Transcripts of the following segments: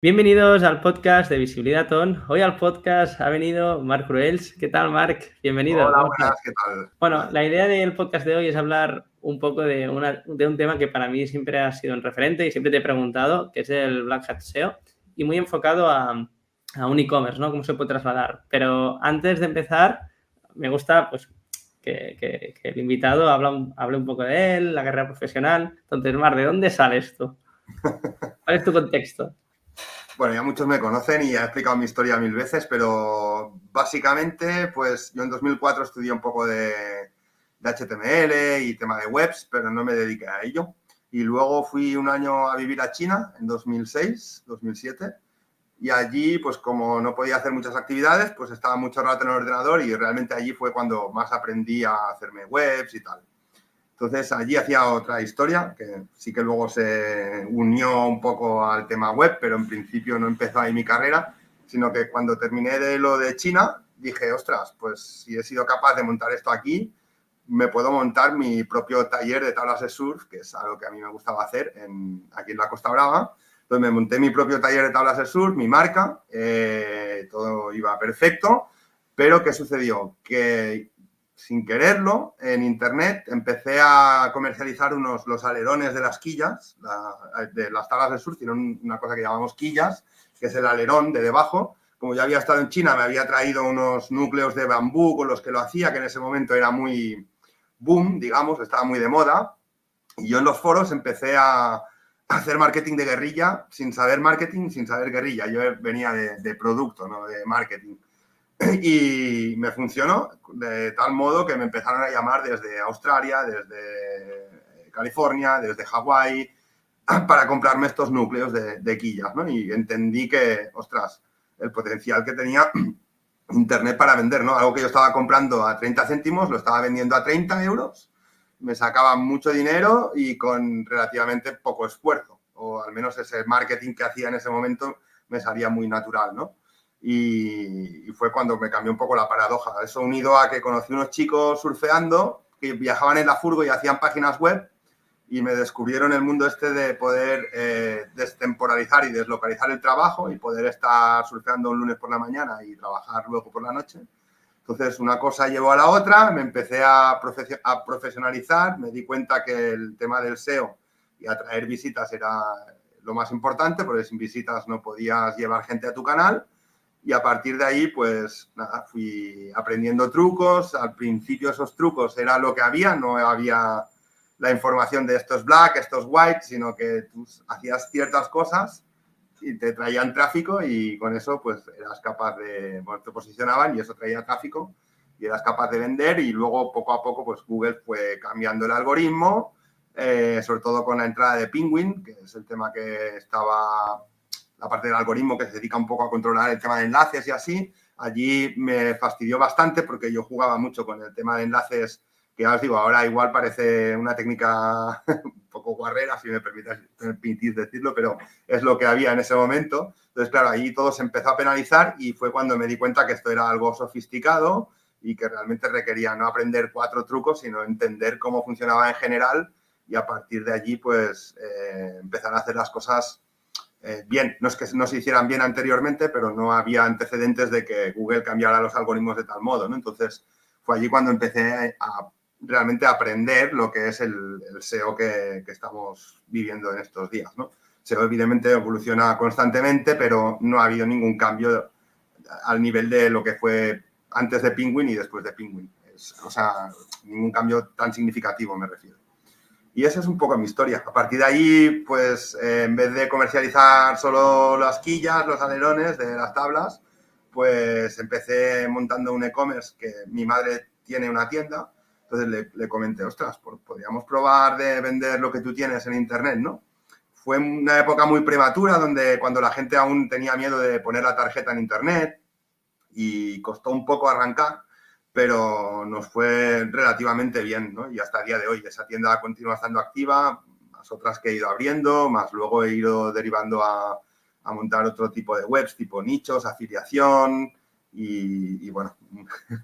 Bienvenidos al podcast de Visibilidad On. Hoy al podcast ha venido Marc Cruels. ¿Qué tal, Marc? Bienvenido. Hola, ¿Cómo estás? buenas, ¿qué tal? Bueno, Pues, la idea del podcast de hoy es hablar un poco de un tema que para mí siempre ha sido un referente y siempre te he preguntado, que es el Black Hat SEO, y muy enfocado a un e-commerce, ¿no? Cómo se puede trasladar. Pero antes de empezar, me gusta pues, que el invitado hable un poco de él, la carrera profesional. Entonces, Marc, ¿de dónde sales tú? ¿Cuál es tu contexto? bueno, ya muchos me conocen y he explicado mi historia 1000 veces, pero básicamente, pues yo en 2004 estudié un poco de HTML y tema de webs, pero no me dediqué a ello. Y luego fui un año a vivir a China en 2006, 2007, y allí, pues como no podía hacer muchas actividades, pues estaba mucho rato en el ordenador y realmente allí fue cuando más aprendí a hacerme webs y tal. Entonces allí hacía otra historia, que sí que luego se unió un poco al tema web, pero en principio no empezó ahí mi carrera, sino que cuando terminé de lo de China, dije, ostras, pues si he sido capaz de montar esto aquí, me puedo montar mi propio taller de tablas de surf, que es algo que a mí me gustaba hacer aquí en la Costa Brava. Entonces me monté mi propio taller de tablas de surf, mi marca, todo iba perfecto, pero ¿qué sucedió? Que sin quererlo, en internet empecé a comercializar los alerones de las quillas, de las tablas de surf, tienen una cosa que llamamos quillas, que es el alerón de debajo. Como ya había estado en China, me había traído unos núcleos de bambú con los que lo hacía, que en ese momento era muy boom, digamos, estaba muy de moda. Y yo en los foros empecé a hacer marketing de guerrilla, sin saber marketing, sin saber guerrilla. Yo venía de producto, no de marketing. Y me funcionó de tal modo que me empezaron a llamar desde Australia, desde California, desde Hawái, para comprarme estos núcleos de quillas, ¿no? Y entendí que, ostras, el potencial que tenía Internet para vender, ¿no? Algo que yo estaba comprando a 30 céntimos, lo estaba vendiendo a 30 euros, me sacaba mucho dinero y con relativamente poco esfuerzo, o al menos ese marketing que hacía en ese momento me salía muy natural, ¿no? Y fue cuando me cambió un poco la paradoja. Eso unido a que conocí unos chicos surfeando que viajaban en la furgo y hacían páginas web y me descubrieron el mundo este de poder destemporalizar y deslocalizar el trabajo y poder estar surfeando un lunes por la mañana y trabajar luego por la noche. Entonces, una cosa llevó a la otra, me empecé a profesionalizar, me di cuenta que el tema del SEO y atraer visitas era lo más importante, porque sin visitas no podías llevar gente a tu canal. Y a partir de ahí, pues nada, fui aprendiendo trucos. Al principio esos trucos era lo que había, no había la información de esto es black, esto es white, sino que tú hacías ciertas cosas y te traían tráfico y con eso pues eras capaz de, bueno, te posicionaban y eso traía tráfico y eras capaz de vender y luego poco a poco pues Google fue cambiando el algoritmo, sobre todo con la entrada de Penguin, que es el tema que estaba, la parte del algoritmo que se dedica un poco a controlar el tema de enlaces y así. Allí me fastidió bastante porque yo jugaba mucho con el tema de enlaces, que ya os digo, ahora igual parece una técnica un poco guarrera, si me permitís decirlo, pero es lo que había en ese momento. Entonces, claro, ahí todo se empezó a penalizar y fue cuando me di cuenta que esto era algo sofisticado y que realmente requería no aprender 4 trucos, sino entender cómo funcionaba en general y a partir de allí, pues, empezar a hacer las cosas bien. No es que no se hicieran bien anteriormente, pero no había antecedentes de que Google cambiara los algoritmos de tal modo, ¿no? Entonces, fue allí cuando empecé a realmente aprender lo que es el SEO que estamos viviendo en estos días, ¿no? SEO evidentemente evoluciona constantemente, pero no ha habido ningún cambio al nivel de lo que fue antes de Penguin y después de Penguin. O sea, ningún cambio tan significativo me refiero. Y esa es un poco mi historia. A partir de ahí, pues en vez de comercializar solo las quillas, los alerones de las tablas, pues empecé montando un e-commerce que mi madre tiene una tienda. Entonces le comenté, ostras, podríamos probar de vender lo que tú tienes en internet, ¿no? Fue una época muy prematura donde cuando la gente aún tenía miedo de poner la tarjeta en internet y costó un poco arrancar, pero nos fue relativamente bien, ¿no? Y hasta el día de hoy esa tienda continúa estando activa, más otras que he ido abriendo, más luego he ido derivando a montar otro tipo de webs, tipo nichos, afiliación y bueno,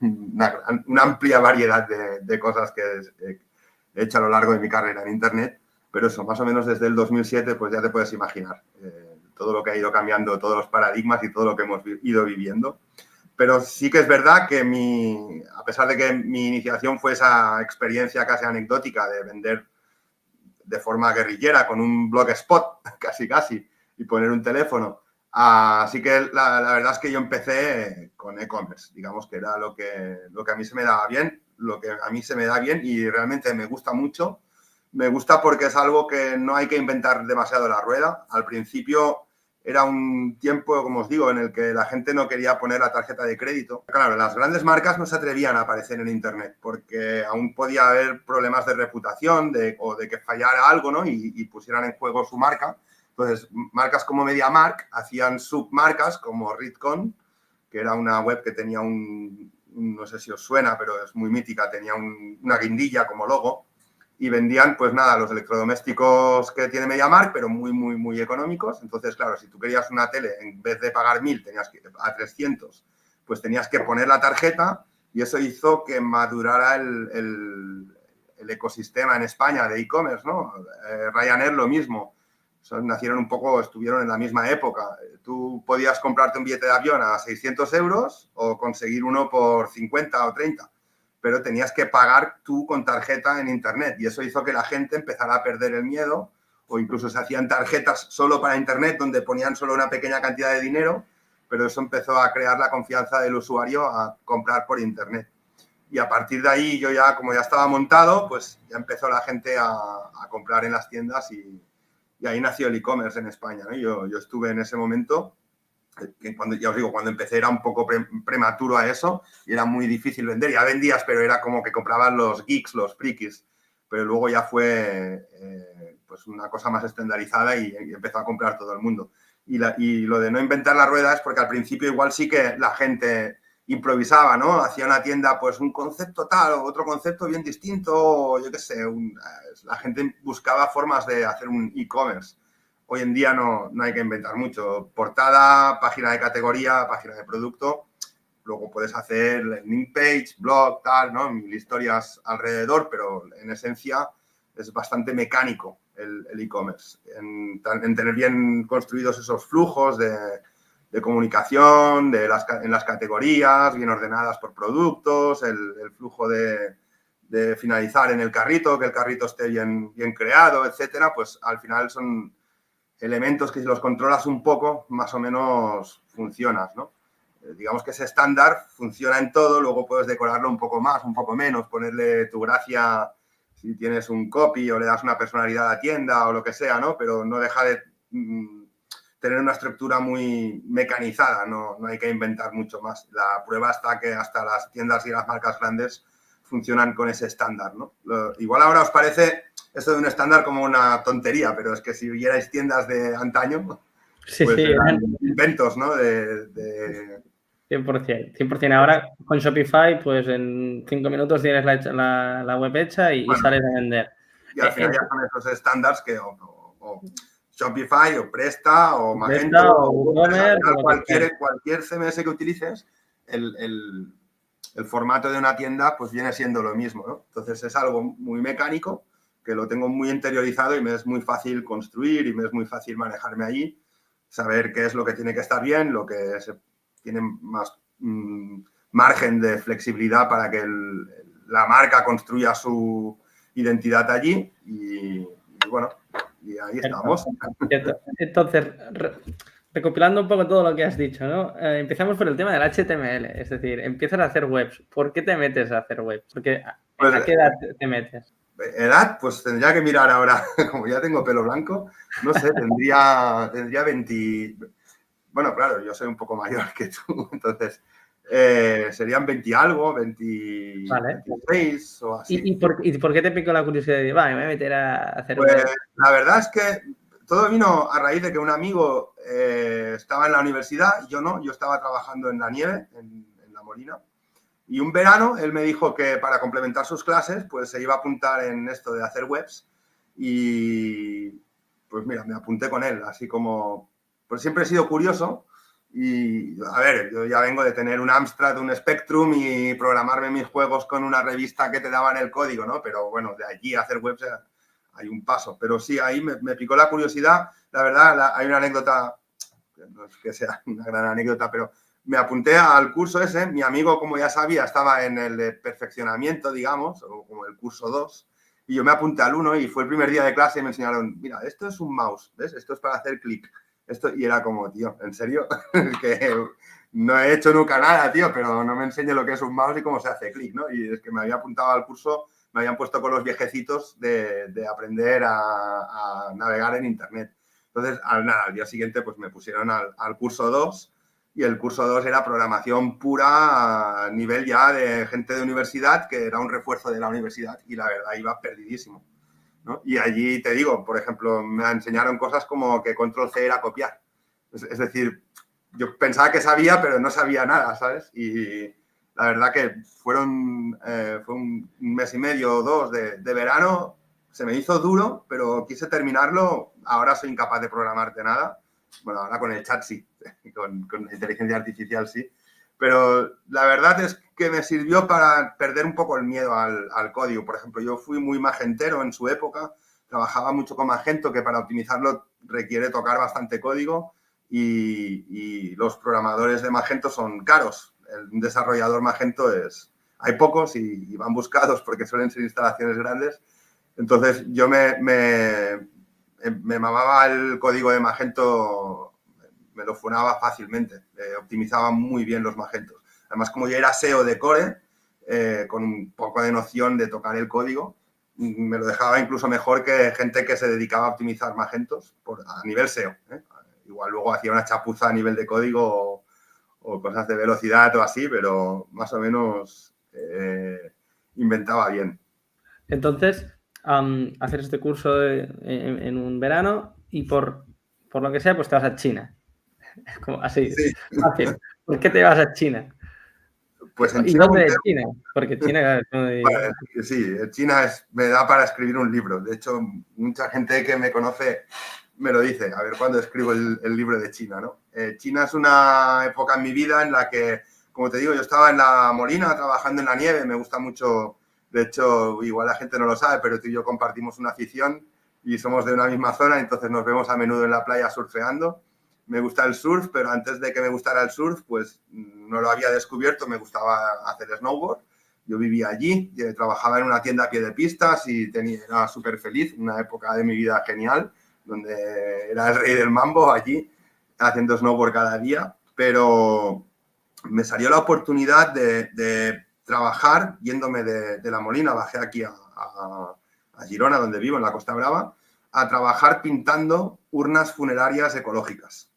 una amplia variedad de cosas que he hecho a lo largo de mi carrera en Internet, pero eso, más o menos desde el 2007, pues ya te puedes imaginar todo lo que ha ido cambiando, todos los paradigmas y todo lo que hemos ido viviendo. Pero sí que es verdad que a pesar de que mi iniciación fue esa experiencia casi anecdótica de vender de forma guerrillera con un blogspot, casi, y poner un teléfono, así que la verdad es que yo empecé con e-commerce, digamos que era lo que a mí se me daba bien, lo que a mí se me da bien y realmente me gusta mucho. Me gusta porque es algo que no hay que inventar demasiado la rueda. Al principio era un tiempo, como os digo, en el que la gente no quería poner la tarjeta de crédito. Claro, las grandes marcas no se atrevían a aparecer en Internet porque aún podía haber problemas de reputación o de que fallara algo, ¿no? Y pusieran en juego su marca. Entonces, marcas como MediaMarkt hacían submarcas como Ritcon, que era una web que tenía no sé si os suena, pero es muy mítica, tenía una guindilla como logo. Y vendían, pues nada, los electrodomésticos que tiene MediaMarkt, pero muy, muy, muy económicos. Entonces, claro, si tú querías una tele, en vez de pagar 1.000, tenías que a 300, pues tenías que poner la tarjeta y eso hizo que madurara el ecosistema en España de e-commerce, ¿no? Ryanair lo mismo. O sea, estuvieron en la misma época. Tú podías comprarte un billete de avión a 600 euros o conseguir uno por 50 o 30. Pero tenías que pagar tú con tarjeta en Internet y eso hizo que la gente empezara a perder el miedo o incluso se hacían tarjetas solo para Internet donde ponían solo una pequeña cantidad de dinero, pero eso empezó a crear la confianza del usuario a comprar por Internet. Y a partir de ahí yo ya, como ya estaba montado, pues ya empezó la gente a comprar en las tiendas y ahí nació el e-commerce en España, ¿no? Yo estuve en ese momento que ya os digo, cuando empecé era un poco prematuro a eso y era muy difícil vender. Ya vendías, pero era como que compraban los geeks, los frikis. Pero luego ya fue pues una cosa más estandarizada y empezó a comprar todo el mundo. Y lo de no inventar la rueda es porque al principio igual sí que la gente improvisaba, ¿no? Hacía una tienda, pues un concepto tal o otro concepto bien distinto, o yo qué sé, la gente buscaba formas de hacer un e-commerce. Hoy en día no hay que inventar mucho. Portada, página de categoría, página de producto. Luego puedes hacer landing page, blog, tal, ¿no? Mil historias alrededor, pero en esencia es bastante mecánico el e-commerce. En tener bien construidos esos flujos de comunicación, en las categorías, bien ordenadas por productos, el flujo de finalizar en el carrito, que el carrito esté bien creado, etcétera, pues al final son elementos que si los controlas un poco, más o menos funcionas, ¿no? Digamos que ese estándar funciona en todo, luego puedes decorarlo un poco más, un poco menos, ponerle tu gracia si tienes un copy o le das una personalidad a la tienda o lo que sea, ¿no? Pero no deja de tener una estructura muy mecanizada, no hay que inventar mucho más. La prueba está que hasta las tiendas y las marcas grandes funcionan con ese estándar, ¿no? Igual ahora os parece esto de un estándar como una tontería, pero es que si vierais tiendas de antaño, sí, pues sí, eran inventos, ¿no? 100%. Ahora con Shopify, pues en 5 minutos tienes la web hecha y bueno, sales a vender. Y al final ya son esos estándares que o Shopify o Presta o Magento o WooCommerce, cualquier CMS que utilices, el formato de una tienda pues viene siendo lo mismo, ¿no? Entonces es algo muy mecánico que lo tengo muy interiorizado y me es muy fácil construir y me es muy fácil manejarme allí, saber qué es lo que tiene que estar bien, lo que tiene más margen de flexibilidad para que la marca construya su identidad allí y bueno, y ahí estamos. Entonces, recopilando un poco todo lo que has dicho, ¿no? Empezamos por el tema del HTML, es decir, empiezas a hacer webs. ¿Por qué te metes a hacer webs? Porque Pues, ¿a qué edad te metes? Edad, pues tendría que mirar ahora, como ya tengo pelo blanco, no sé, tendría 20... Bueno, claro, yo soy un poco mayor que tú, entonces serían 20 y algo, 26 vale. o así. ¿Y por qué te picó la curiosidad de, me voy a meter a hacer pues, web? La verdad es que todo vino a raíz de que un amigo estaba en la universidad y yo no, yo estaba trabajando en la nieve, en La Molina. Y un verano él me dijo que para complementar sus clases, pues se iba a apuntar en esto de hacer webs. Y pues mira, me apunté con él, así como... Pues siempre he sido curioso y, a ver, yo ya vengo de tener un Amstrad, un Spectrum y programarme mis juegos con una revista que te daban el código, ¿no? Pero bueno, de allí a hacer webs hay un paso. Pero sí, ahí me picó la curiosidad. La verdad, hay una anécdota no es que sea una gran anécdota, pero me apunté al curso ese. Mi amigo, como ya sabía, estaba en el de perfeccionamiento, digamos, o como el curso 2, y yo me apunté al 1 y fue el primer día de clase y me enseñaron, mira, esto es un mouse, ¿ves? Esto es para hacer clic. Y era como, tío, ¿en serio? Que no he hecho nunca nada, tío, pero no me enseñe lo que es un mouse y cómo se hace clic, ¿no? Y es que me había apuntado al curso, me habían puesto con los viejecitos de aprender a navegar en Internet. Entonces, al día siguiente, pues me pusieron al curso 2 y el curso 2 era programación pura a nivel ya de gente de universidad, que era un refuerzo de la universidad y la verdad iba perdidísimo, ¿no? Y allí te digo, por ejemplo, me enseñaron cosas como que control C era copiar. Es decir, yo pensaba que sabía, pero no sabía nada, ¿sabes? Y la verdad que fue un mes y medio o 2 de verano. Se me hizo duro, pero quise terminarlo. Ahora soy incapaz de programarte nada. Bueno, ahora con el chat sí, con la inteligencia artificial sí. Pero la verdad es que me sirvió para perder un poco el miedo al código. Por ejemplo, yo fui muy magentero en su época. Trabajaba mucho con Magento, que para optimizarlo requiere tocar bastante código. Y los programadores de Magento son caros. Un desarrollador Magento hay pocos y van buscados porque suelen ser instalaciones grandes. Entonces yo me mamaba el código de Magento, me lo funaba fácilmente, optimizaba muy bien los Magentos. Además, como yo era SEO de Core, con un poco de noción de tocar el código, me lo dejaba incluso mejor que gente que se dedicaba a optimizar Magentos a nivel SEO, ¿eh? Igual luego hacía una chapuza a nivel de código o cosas de velocidad o así, pero más o menos inventaba bien. Entonces, hacer este curso en un verano y por lo que sea, pues te vas a China. Como así, Sí. fácil. ¿Por qué te vas a China? Pues en ¿Y China dónde es China? Porque China... Bueno, sí, China me da para escribir un libro. De hecho, mucha gente que me conoce me lo dice, a ver cuándo escribo el libro de China, ¿no? China es una época en mi vida en la que, como te digo, yo estaba en la Molina trabajando en la nieve, me gusta mucho, de hecho, igual la gente no lo sabe, pero tú y yo compartimos una afición y somos de una misma zona, entonces nos vemos a menudo en la playa surfeando. Me gusta el surf, pero antes de que me gustara el surf, pues no lo había descubierto, me gustaba hacer snowboard. Yo vivía allí, trabajaba en una tienda a pie de pistas y era súper feliz, una época de mi vida genial, donde era el rey del mambo allí, haciendo snowboard cada día, pero me salió la oportunidad de trabajar yéndome de La Molina, bajé aquí a Girona, donde vivo, en la Costa Brava, a trabajar pintando urnas funerarias ecológicas.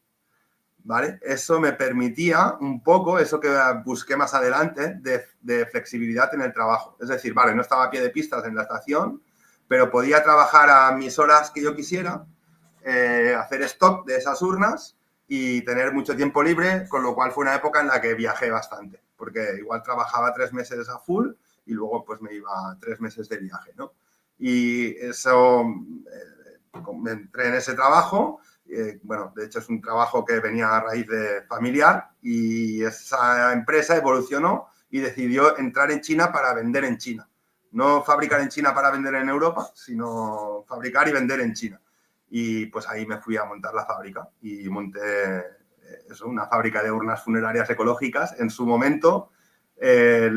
¿Vale? Eso me permitía un poco, eso que busqué más adelante, de flexibilidad en el trabajo. Es decir, vale, no estaba a pie de pistas en la estación, pero podía trabajar a mis horas que yo quisiera, hacer stock de esas urnas y tener mucho tiempo libre, con lo cual fue una época en la que viajé bastante, porque igual trabajaba 3 meses a full y luego pues me iba 3 meses de viaje, ¿no? Y eso, me entré en ese trabajo. Bueno, de hecho es un trabajo que venía a raíz de familiar y esa empresa evolucionó y decidió entrar en China para vender en China. No fabricar en China para vender en Europa, sino fabricar y vender en China. Y pues ahí me fui a montar la fábrica y monté una fábrica de urnas funerarias ecológicas. En su momento, hay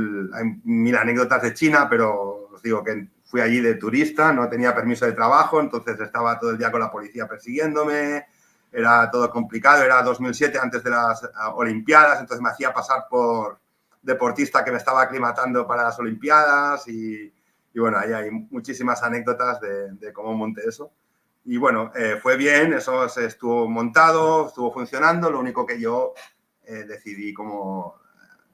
1000 anécdotas de China, pero os digo que fui allí de turista, no tenía permiso de trabajo, entonces estaba todo el día con la policía persiguiéndome, era todo complicado, era 2007 antes de las Olimpiadas, entonces me hacía pasar por deportista que me estaba aclimatando para las Olimpiadas y bueno, ahí hay muchísimas anécdotas de cómo monté eso. Y bueno, fue bien, eso se estuvo montado, estuvo funcionando, lo único que yo decidí como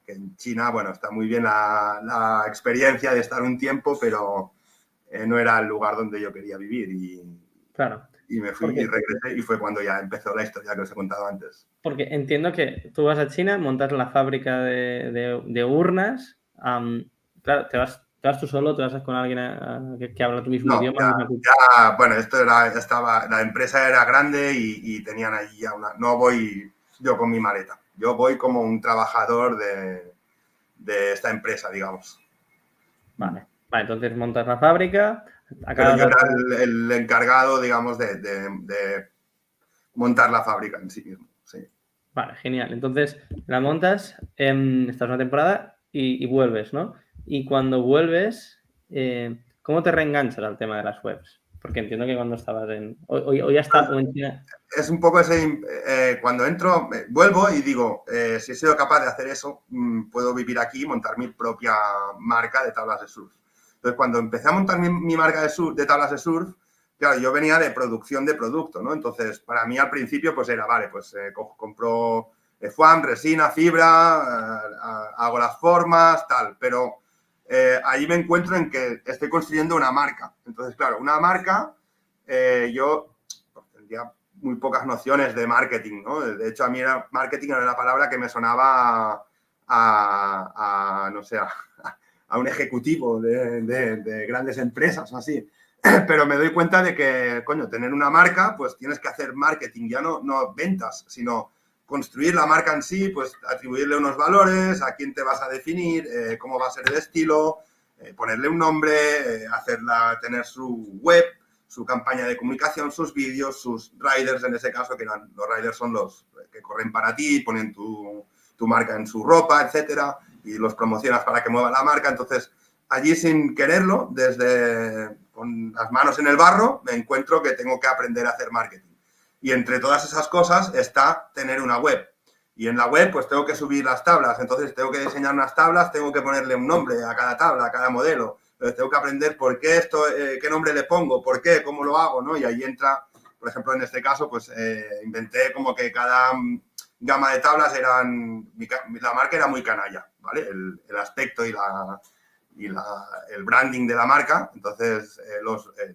que en China, bueno, está muy bien la experiencia de estar un tiempo, pero no era el lugar donde yo quería vivir Claro. Y me fui y regresé y fue cuando ya empezó la historia que os he contado antes. Porque entiendo que tú vas a China, montas la fábrica de urnas, claro, te vas tú solo, te vas con alguien que habla tu mismo idioma. Bueno, la empresa era grande y tenían allí ya no voy yo con mi maleta, yo voy como un trabajador de esta empresa, digamos. Vale, entonces montas la fábrica. Pero yo era el encargado, digamos, de montar la fábrica en sí mismo. O sí. Vale, genial. Entonces, la montas, estás una temporada y vuelves, ¿no? Y cuando vuelves, ¿cómo te reenganchas al tema de las webs? Porque entiendo que cuando estabas o ya está, o en China. Es un poco cuando entro, vuelvo y digo, si he sido capaz de hacer eso, puedo vivir aquí y montar mi propia marca de tablas de surf. Entonces, cuando empecé a montar mi marca de tablas de surf, claro, yo venía de producción de producto, ¿no? Entonces, para mí al principio, pues era, vale, pues compro foam, resina, fibra, hago las formas, tal, pero ahí me encuentro en que estoy construyendo una marca. Entonces, claro, una marca, yo pues, tendría muy pocas nociones de marketing, ¿no? De hecho, a mí marketing era una palabra que me sonaba no sé, a un ejecutivo de grandes empresas o así. Pero me doy cuenta de que, coño, tener una marca, pues tienes que hacer marketing, ya no ventas, sino construir la marca en sí, pues atribuirle unos valores, a quién te vas a definir, cómo va a ser el estilo, ponerle un nombre, tener su web, su campaña de comunicación, sus vídeos, sus riders, en ese caso, que los riders son los que corren para ti, ponen tu marca en su ropa, etcétera, y los promocionas para que mueva la marca. Entonces, allí sin quererlo, con las manos en el barro, me encuentro que tengo que aprender a hacer marketing. Y entre todas esas cosas está tener una web. Y en la web, pues tengo que subir las tablas. Entonces, tengo que diseñar unas tablas, tengo que ponerle un nombre a cada tabla, a cada modelo. Entonces, tengo que aprender por qué esto, qué nombre le pongo, por qué, cómo lo hago, ¿no? Y ahí entra, por ejemplo, en este caso, pues inventé como que cada gama de tablas la marca era muy canalla, ¿vale? El aspecto y el branding de la marca. Entonces,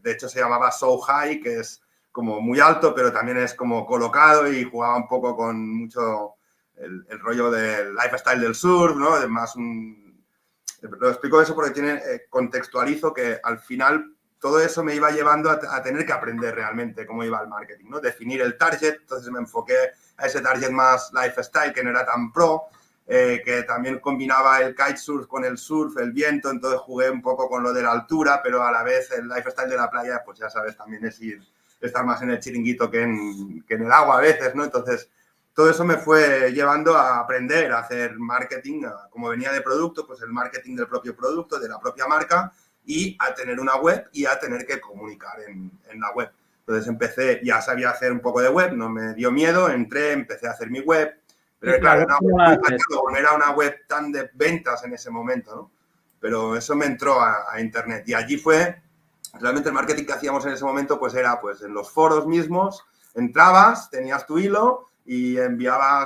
de hecho, se llamaba So High, que es como muy alto, pero también es como colocado y jugaba un poco con mucho el rollo del lifestyle del surf, ¿no? Además, lo explico eso porque contextualizo que al final todo eso me iba llevando a tener que aprender realmente cómo iba el marketing, ¿no? Definir el target, entonces me enfoqué a ese target más lifestyle, que no era tan pro, que también combinaba el kitesurf con el surf, el viento, entonces jugué un poco con lo de la altura, pero a la vez el lifestyle de la playa, pues ya sabes, también es estar más en el chiringuito que en el agua a veces, ¿no? Entonces, todo eso me fue llevando a aprender a hacer marketing, como venía de producto, pues el marketing del propio producto, de la propia marca, y a tener una web y a tener que comunicar en la web. Entonces ya sabía hacer un poco de web, no me dio miedo, empecé a hacer mi web, pero claro, era una web muy catálogo, no era una web tan de ventas en ese momento, ¿no? Pero eso me entró a Internet y allí fue, realmente el marketing que hacíamos en ese momento pues era pues en los foros mismos, entrabas, tenías tu hilo y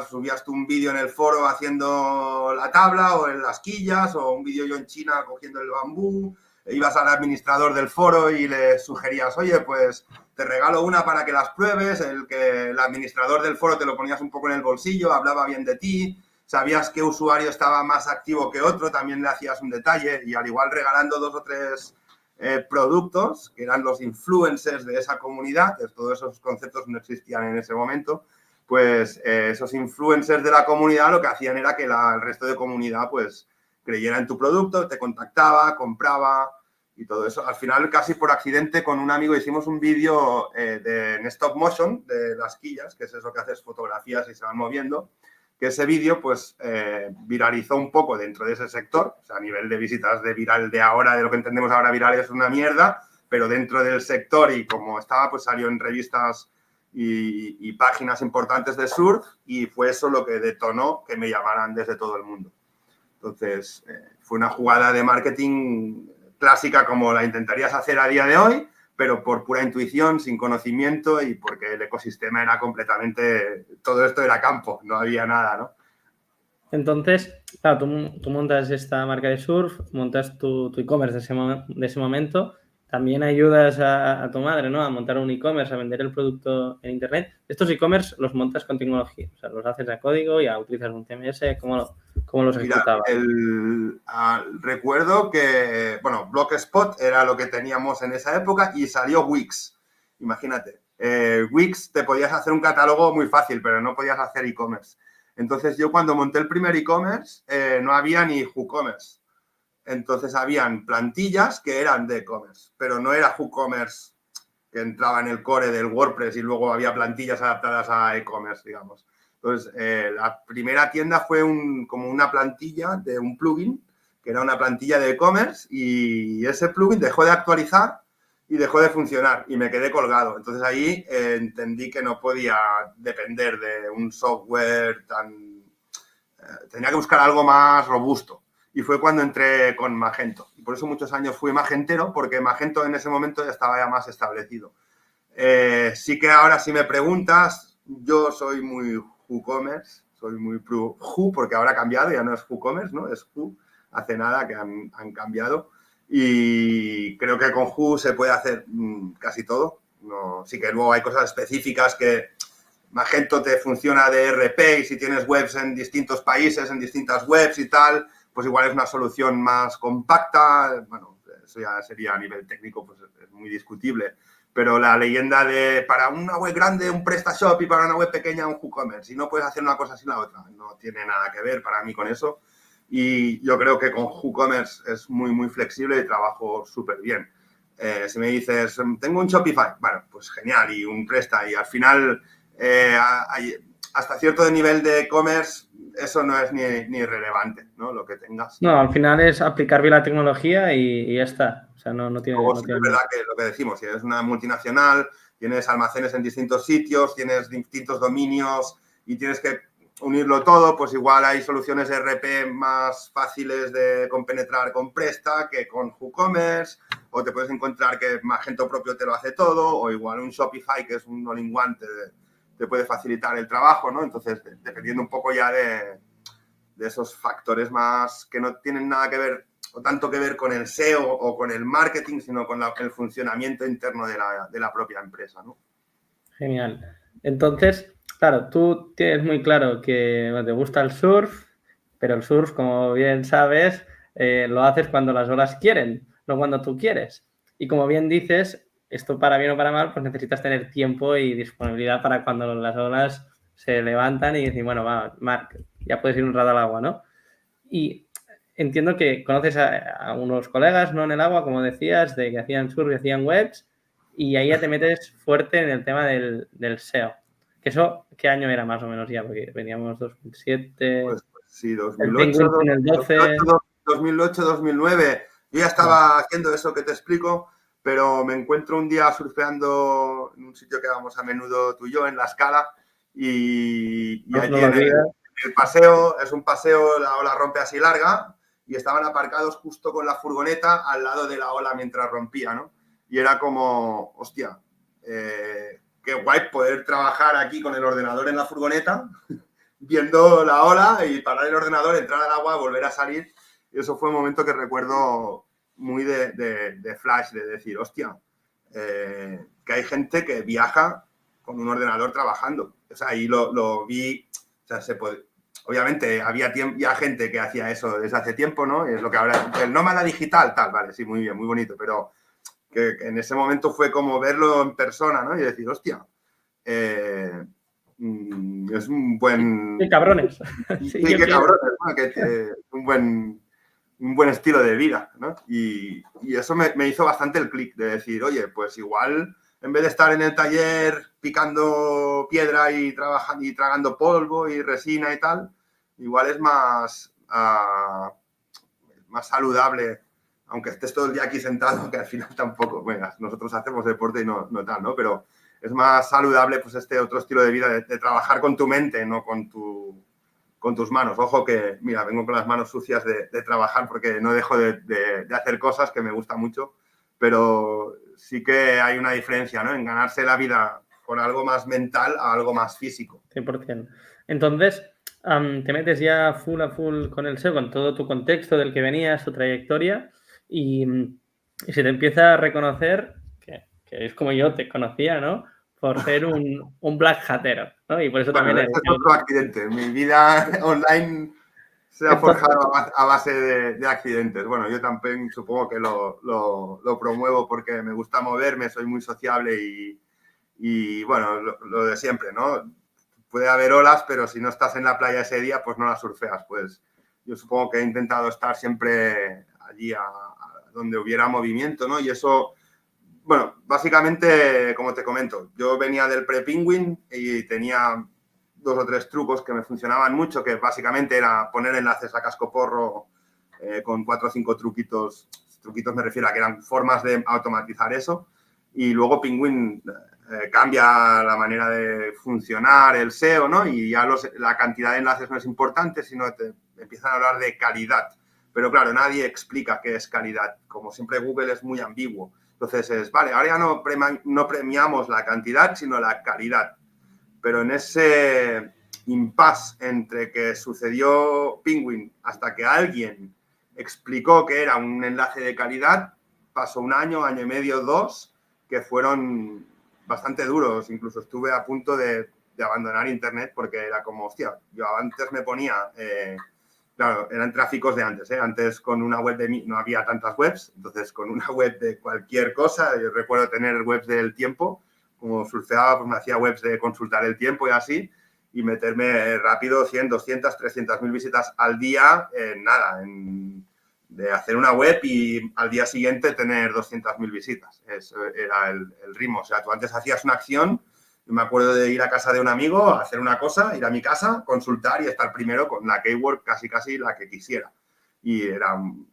subías tú un vídeo en el foro haciendo la tabla o en las quillas o un vídeo yo en China cogiendo el bambú, ibas al administrador del foro y le sugerías, oye, pues te regalo una para que las pruebes, el administrador del foro te lo ponías un poco en el bolsillo, hablaba bien de ti, sabías qué usuario estaba más activo que otro, también le hacías un detalle y al igual regalando 2 o 3 productos, que eran los influencers de esa comunidad, que todos esos conceptos no existían en ese momento, pues esos influencers de la comunidad lo que hacían era que el resto de comunidad pues creyera en tu producto, te contactaba, compraba y todo eso. Al final, casi por accidente, con un amigo hicimos un vídeo en stop motion de las quillas, que es eso que haces fotografías y se van moviendo, que ese vídeo pues viralizó un poco dentro de ese sector, o sea, a nivel de visitas de viral de ahora, de lo que entendemos ahora viral es una mierda, pero dentro del sector y como estaba, pues salió en revistas y páginas importantes de surf y fue eso lo que detonó que me llamaran desde todo el mundo. Entonces, fue una jugada de marketing clásica como la intentarías hacer a día de hoy, pero por pura intuición, sin conocimiento y porque el ecosistema era completamente... Todo esto era campo, no había nada, ¿no? Entonces, claro, tú montas esta marca de surf, montas tu e-commerce de ese momento, también ayudas a tu madre, ¿no? A montar un e-commerce, a vender el producto en Internet. Estos e-commerce los montas con tecnología, o sea, los haces a código, ya utilizas un CMS, ¿cómo los ejecutabas? Recuerdo que, bueno, Blogspot era lo que teníamos en esa época y salió Wix, imagínate. Wix te podías hacer un catálogo muy fácil, pero no podías hacer e-commerce. Entonces yo cuando monté el primer e-commerce no había ni WooCommerce. Entonces habían plantillas que eran de e-commerce, pero no era WooCommerce que entraba en el core del WordPress y luego había plantillas adaptadas a e-commerce, digamos. Entonces, la primera tienda fue como una plantilla de un plugin, que era una plantilla de e-commerce, y ese plugin dejó de actualizar y dejó de funcionar y me quedé colgado. Entonces ahí entendí que no podía depender de un software tan... tenía que buscar algo más robusto. Y fue cuando entré con Magento. Y por eso muchos años fui magentero, porque Magento en ese momento ya estaba más establecido. Sí que ahora si me preguntas, yo soy muy WooCommerce, soy muy pro Who, porque ahora ha cambiado, ya no es WooCommerce, ¿no? Es Who. Hace nada que han cambiado. Y creo que con Who se puede hacer casi todo. No, sí que luego hay cosas específicas que Magento te funciona de RP y si tienes webs en distintos países, en distintas webs y tal, pues igual es una solución más compacta. Bueno, eso ya sería a nivel técnico, pues es muy discutible. Pero la leyenda de para una web grande un PrestaShop y para una web pequeña un WooCommerce, y no puedes hacer una cosa sin la otra, no tiene nada que ver para mí con eso. Y yo creo que con WooCommerce es muy, muy flexible y trabajo súper bien. Si me dices, tengo un Shopify, bueno, pues genial, y un Presta, y al final, hasta cierto nivel de e-commerce, eso no es ni relevante, ¿no? Lo que tengas. No, al final es aplicar bien la tecnología y ya está. O sea, no tiene... Luego No sí tiene... es verdad que lo que decimos, si eres una multinacional, tienes almacenes en distintos sitios, tienes distintos dominios y tienes que unirlo todo, pues igual hay soluciones RP más fáciles de compenetrar con Presta que con WooCommerce, o te puedes encontrar que Magento propio te lo hace todo, o igual un Shopify, que es un all-in-one, te puede facilitar el trabajo, ¿no? Entonces, dependiendo un poco ya de esos factores más que no tienen nada que ver o tanto que ver con el SEO o con el marketing, sino con el funcionamiento interno de la propia empresa, ¿no? Genial. Entonces, claro, tú tienes muy claro que te gusta el surf, pero el surf, como bien sabes, lo haces cuando las olas quieren, no cuando tú quieres. Y como bien dices, esto para bien o para mal, pues necesitas tener tiempo y disponibilidad para cuando las olas se levantan y decir, bueno, va, Marc, ya puedes ir un rato al agua, ¿no? Y entiendo que conoces a unos colegas, ¿no? En el agua, como decías, de que hacían surf y hacían webs, y ahí ya te metes fuerte en el tema del SEO. Que eso, ¿qué año era más o menos ya? Porque veníamos 2007, Pues sí, el 2008, Penguin en el 12... 2008, 2009. Yo ya estaba haciendo eso que te explico, pero me encuentro un día surfeando en un sitio que vamos a menudo tú y yo, en La Escala, y No, no allí lo en olvidas. el paseo, es un paseo, la ola rompe así larga, y estaban aparcados justo con la furgoneta al lado de la ola mientras rompía, ¿no? Y era como, hostia, qué guay poder trabajar aquí con el ordenador en la furgoneta, viendo la ola y parar el ordenador, entrar al agua, volver a salir. Y eso fue un momento que recuerdo muy de flash, de decir, hostia, que hay gente que viaja con un ordenador trabajando. O sea, ahí lo vi, o sea, obviamente había ya gente que hacía eso desde hace tiempo, ¿no? Es lo que ahora, el nómada digital, tal, vale, sí, muy bien, muy bonito, pero que en ese momento fue como verlo en persona, ¿no? Y decir, hostia, es un buen... ¡Qué cabrones! Sí, Sí, yo qué quiero. cabrón, ¿no? Que un buen estilo de vida, ¿no? Y eso me hizo bastante el clic de decir, oye, pues igual en vez de estar en el taller picando piedra y trabajando y tragando polvo y resina y tal, igual es más saludable, aunque estés todo el día aquí sentado, que al final tampoco, bueno, nosotros hacemos deporte y no tal, ¿no? Pero es más saludable pues este otro estilo de vida de trabajar con tu mente, no con tus manos. Ojo que, mira, vengo con las manos sucias de trabajar porque no dejo de hacer cosas que me gustan mucho, pero sí que hay una diferencia, ¿no? En ganarse la vida con algo más mental a algo más físico. 100%. Entonces, te metes ya full a full con el SEO, con todo tu contexto del que venías, tu trayectoria, y se te empieza a reconocer, que es como yo te conocía, ¿no? Por ser un black hatero, ¿no? Y por eso Bueno, también ese es otro accidente. Mi vida online se ha forjado a base de accidentes. Bueno, yo también supongo que lo promuevo porque me gusta moverme, soy muy sociable y bueno, lo de siempre, ¿no? Puede haber olas, pero si no estás en la playa ese día, pues no la surfeas. Pues yo supongo que he intentado estar siempre allí a donde hubiera movimiento, ¿no? Y eso, bueno, básicamente, como te comento, yo venía del pre-Penguin y tenía 2 o 3 trucos que me funcionaban mucho, que básicamente era poner enlaces a cascoporro con 4 o 5 truquitos. Truquitos me refiero a que eran formas de automatizar eso. Y luego Penguin cambia la manera de funcionar el SEO, ¿no? Y ya la cantidad de enlaces no es importante, sino te empiezan a hablar de calidad. Pero claro, nadie explica qué es calidad. Como siempre, Google es muy ambiguo. Entonces es, vale, ahora ya no premiamos la cantidad, sino la calidad. Pero en ese impasse entre que sucedió Penguin hasta que alguien explicó que era un enlace de calidad, pasó un año y medio, 2, que fueron bastante duros. Incluso estuve a punto de abandonar Internet porque era como, hostia, yo antes me ponía... claro, eran tráficos de antes, ¿eh? Antes con una web de mí no había tantas webs, entonces con una web de cualquier cosa, yo recuerdo tener webs del tiempo, como surfeaba, pues me hacía webs de consultar el tiempo y así, y meterme rápido 100, 200, 300.000 visitas al día en nada, de hacer una web y al día siguiente tener 200.000 visitas. Eso era el ritmo. O sea, tú antes hacías una acción, yo me acuerdo de ir a casa de un amigo, hacer una cosa, ir a mi casa, consultar y estar primero con la keyword casi la que quisiera. Y eran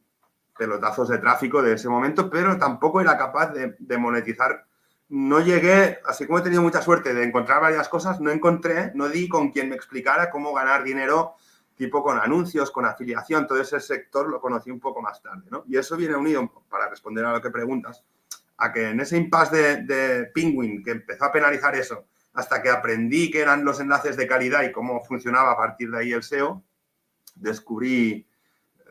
pelotazos de tráfico de ese momento, pero tampoco era capaz de monetizar. No llegué, así como he tenido mucha suerte de encontrar varias cosas, no di con quien me explicara cómo ganar dinero tipo con anuncios, con afiliación. Todo ese sector lo conocí un poco más tarde, ¿no? Y eso viene unido, para responder a lo que preguntas, a que en ese impasse de Penguin, que empezó a penalizar eso, hasta que aprendí qué eran los enlaces de calidad y cómo funcionaba a partir de ahí el SEO, descubrí,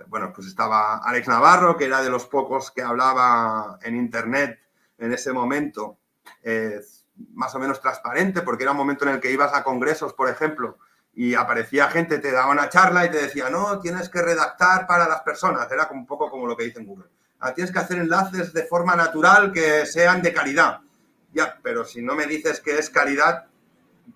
bueno, pues estaba Alex Navarro, que era de los pocos que hablaba en Internet en ese momento, más o menos transparente, porque era un momento en el que ibas a congresos, por ejemplo, y aparecía gente, te daba una charla y te decía, no, tienes que redactar para las personas. Era un poco como lo que dice en Google. Tienes que hacer enlaces de forma natural que sean de calidad. Ya, pero si no me dices que es calidad,